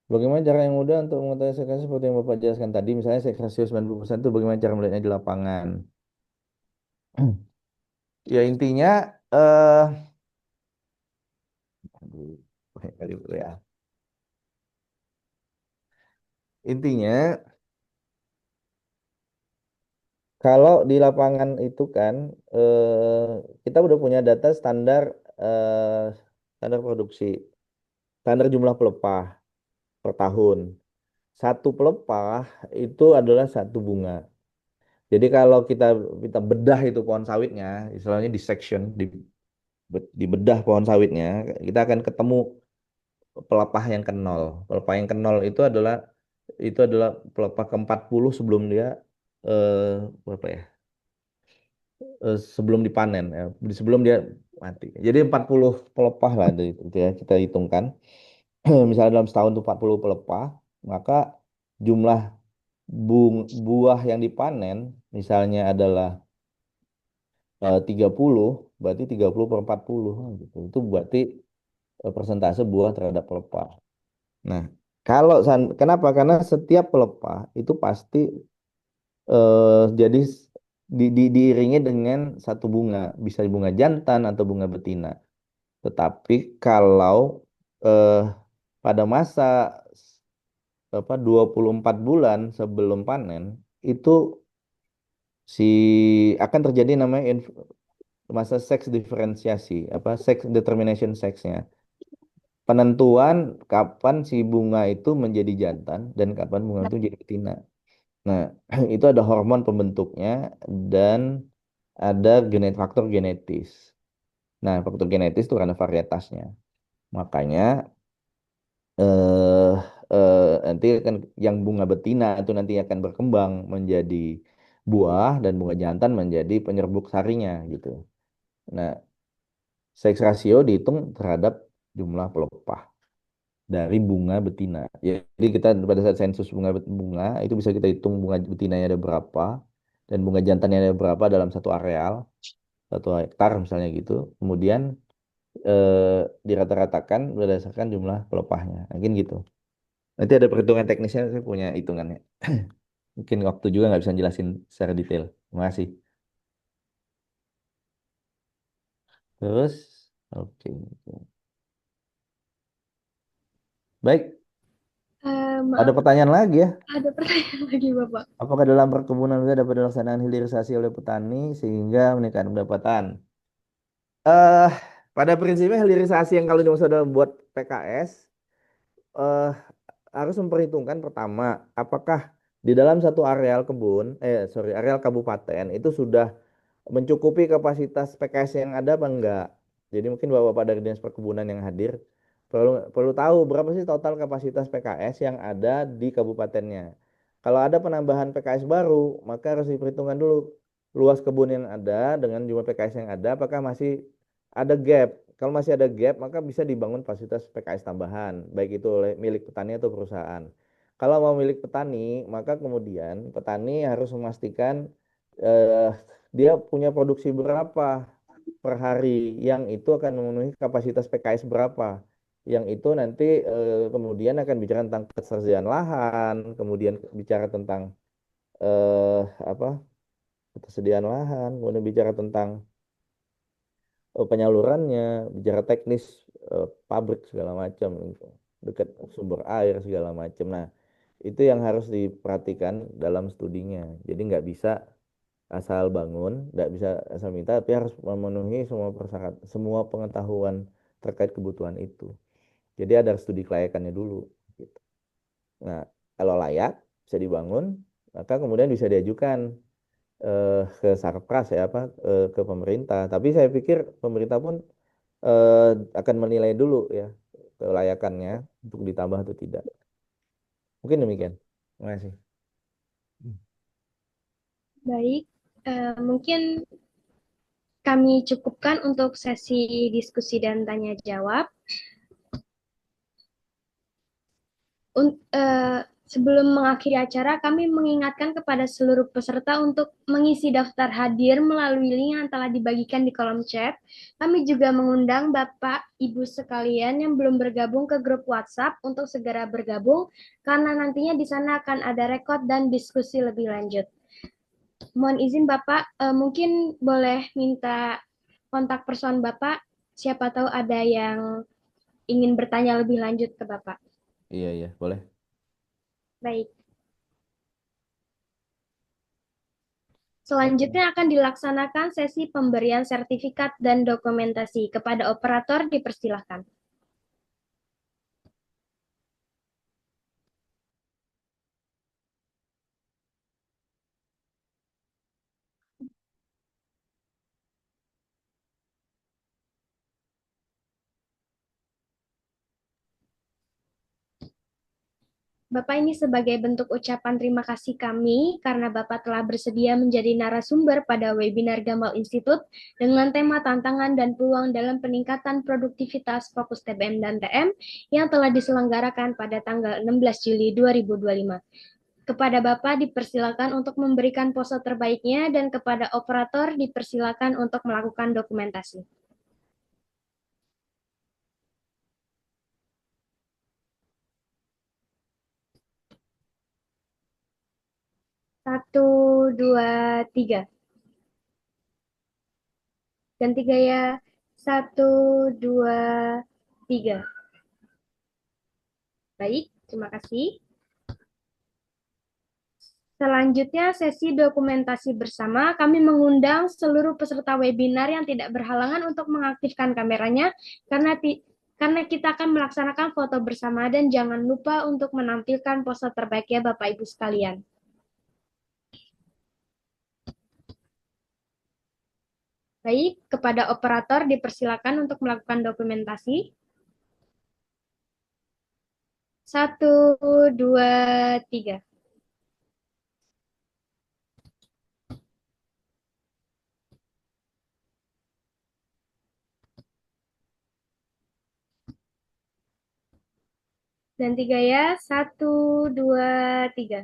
Bagaimana cara yang mudah untuk mengetahui seks rasio seperti yang Bapak jelaskan tadi, misalnya seks rasio 90% itu bagaimana cara melihatnya di lapangan? Ya intinya aduh, banyak kali dulu ya. Intinya kalau di lapangan itu kan kita udah punya data eh, standar produksi, standar jumlah pelepah per tahun. Satu pelepah itu adalah satu bunga. Jadi kalau kita bedah itu pohon sawitnya, istilahnya di section, di bedah pohon sawitnya, kita akan ketemu pelepah yang ke nol. Pelepah yang ke nol itu adalah pelepah ke-40 sebelum dia eh, berapa ya? Sebelum dipanen ya. Sebelum dia mati. Jadi 40 pelepah lah itu ya kita hitungkan. Misalnya dalam setahun itu 40 pelepah, maka jumlah buah yang dipanen misalnya adalah 30, berarti 30 per 40 gitu. Itu berarti persentase buah terhadap pelepah. Nah, kenapa? Karena setiap pelepah itu pasti jadi diiringi dengan satu bunga, bisa bunga jantan atau bunga betina. Tetapi kalau eh, pada masa 24 bulan sebelum panen itu si akan terjadi namanya masa seks diferensiasi, apa sex determination seksnya. Penentuan kapan si bunga itu menjadi jantan dan kapan bunga itu jadi betina. Nah, itu ada hormon pembentuknya dan ada faktor genetis. Nah, faktor genetis itu karena varietasnya. Makanya eh nanti kan yang bunga betina itu nanti akan berkembang menjadi buah dan bunga jantan menjadi penyerbuk sarinya gitu. Nah, seks rasio dihitung terhadap jumlah pelepah dari bunga betina. Jadi kita pada saat sensus bunga itu bisa kita hitung bunga betinanya ada berapa dan bunga jantannya ada berapa dalam satu areal, 1 hektar misalnya gitu. Kemudian dirata-ratakan berdasarkan jumlah pelepahnya. Mungkin gitu. Nanti ada perhitungan teknisnya, saya punya hitungannya. Mungkin waktu juga nggak bisa jelasin secara detail. Terima kasih. Terus, oke. Baik, ada Maaf, pertanyaan lagi ya. ada pertanyaan lagi, Bapak. Apakah dalam perkebunan bisa dapat dilaksanakan hilirisasi oleh petani sehingga meningkatkan pendapatan? Eh, Pada prinsipnya hilirisasi yang kalau sudah buat PKS eh, harus memperhitungkan pertama, apakah di dalam satu areal kabupaten itu sudah mencukupi kapasitas PKS yang ada apa enggak? Jadi mungkin bapak-bapak dari Dinas Perkebunan yang hadir perlu tahu berapa sih total kapasitas PKS yang ada di kabupatennya. Kalau ada penambahan PKS baru, maka harus diperhitungkan dulu luas kebun yang ada dengan jumlah PKS yang ada, apakah masih ada gap. Kalau masih ada gap, maka bisa dibangun fasilitas PKS tambahan, baik itu oleh milik petani atau perusahaan. Kalau mau milik petani, maka kemudian petani harus memastikan eh, dia punya produksi berapa per hari, yang itu akan memenuhi kapasitas PKS berapa. Yang itu nanti kemudian akan bicara tentang ketersediaan lahan, kemudian bicara tentang apa ketersediaan lahan, kemudian bicara tentang penyalurannya, bicara teknis pabrik segala macam, gitu. Dekat sumber air segala macam. Nah, itu yang harus diperhatikan dalam studinya. Jadi nggak bisa asal bangun, nggak bisa asal minta, tapi harus memenuhi semua persyarat, semua pengetahuan terkait kebutuhan itu. Jadi ada studi kelayakannya dulu. Gitu. Nah, kalau layak bisa dibangun, maka kemudian bisa diajukan ke Sarpras ya apa ke pemerintah. Tapi saya pikir pemerintah pun akan menilai dulu ya kelayakannya untuk ditambah atau tidak. Mungkin demikian. Terima kasih. Baik, mungkin kami cukupkan untuk sesi diskusi dan tanya jawab. Sebelum mengakhiri acara, kami mengingatkan kepada seluruh peserta untuk mengisi daftar hadir melalui link yang telah dibagikan di kolom chat. Kami juga mengundang Bapak, Ibu sekalian yang belum bergabung ke grup WhatsApp untuk segera bergabung, karena nantinya di sana akan ada rekod dan diskusi lebih lanjut. Mohon izin Bapak, mungkin boleh minta kontak person Bapak, siapa tahu ada yang ingin bertanya lebih lanjut ke Bapak. Iya, iya, boleh. Baik. Selanjutnya akan dilaksanakan sesi pemberian sertifikat dan dokumentasi. Kepada operator dipersilahkan. Bapak, ini sebagai bentuk ucapan terima kasih kami karena Bapak telah bersedia menjadi narasumber pada webinar Gamal Institute dengan tema tantangan dan peluang dalam peningkatan produktivitas fokus TBM dan TM yang telah diselenggarakan pada tanggal 16 Juli 2025. Kepada Bapak dipersilakan untuk memberikan pose terbaiknya dan kepada operator dipersilakan untuk melakukan dokumentasi. Satu, dua, tiga. Ganti gaya. Satu, dua, tiga. Baik, terima kasih. Selanjutnya, sesi dokumentasi bersama. Kami mengundang seluruh peserta webinar yang tidak berhalangan untuk mengaktifkan kameranya, karena kita akan melaksanakan foto bersama dan jangan lupa untuk menampilkan pose terbaiknya Bapak Ibu sekalian. Baik, kepada operator dipersilakan untuk melakukan dokumentasi. Satu, dua, tiga. Ganti gaya, satu, dua, tiga.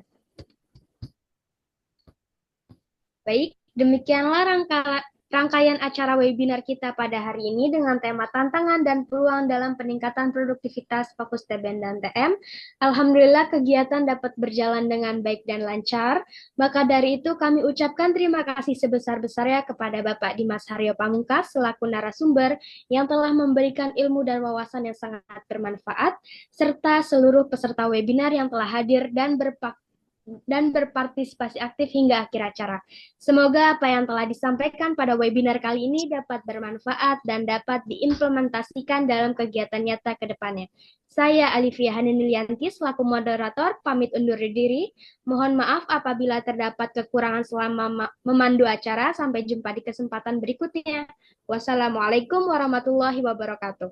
Baik, demikianlah rangkaian acara webinar kita pada hari ini dengan tema tantangan dan peluang dalam peningkatan produktivitas fokus TBM dan TM. Alhamdulillah kegiatan dapat berjalan dengan baik dan lancar. Maka dari itu kami ucapkan terima kasih sebesar-besarnya kepada Bapak Dimas Haryo Pamungkas selaku narasumber yang telah memberikan ilmu dan wawasan yang sangat bermanfaat, serta seluruh peserta webinar yang telah hadir dan berpartisipasi aktif hingga akhir acara. Semoga apa yang telah disampaikan pada webinar kali ini dapat bermanfaat dan dapat diimplementasikan dalam kegiatan nyata ke depannya. Saya Alifia Haninilianti selaku moderator pamit undur diri. Mohon maaf apabila terdapat kekurangan selama memandu acara. Sampai jumpa di kesempatan berikutnya. Wassalamualaikum warahmatullahi wabarakatuh.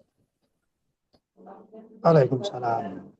Waalaikumsalam.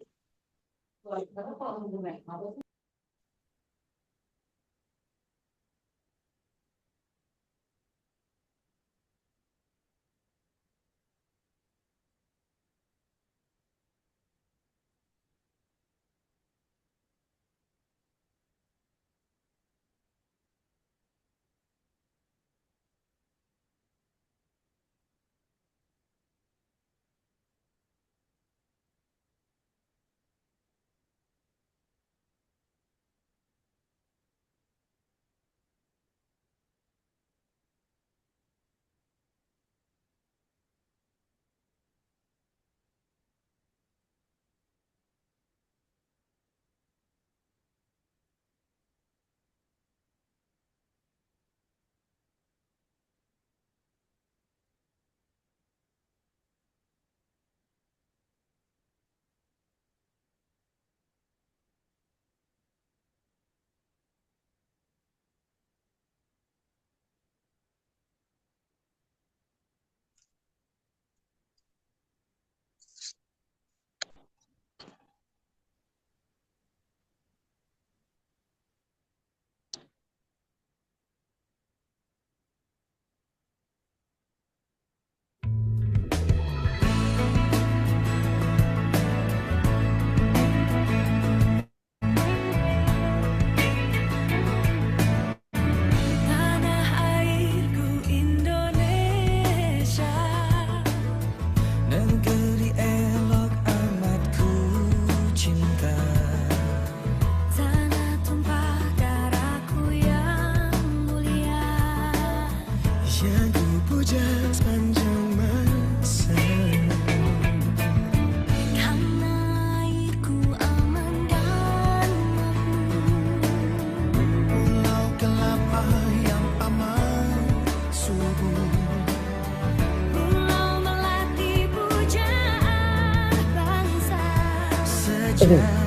Tanah airku Indonesia, negeri elok amat ku cinta. Tanah tumpah darahku yang mulia, yang ku puja sepanjang masa. Karena airku aman dan makmur, pulau kelapa yang aman subur, pulau melati pujaan bangsa. Sejarah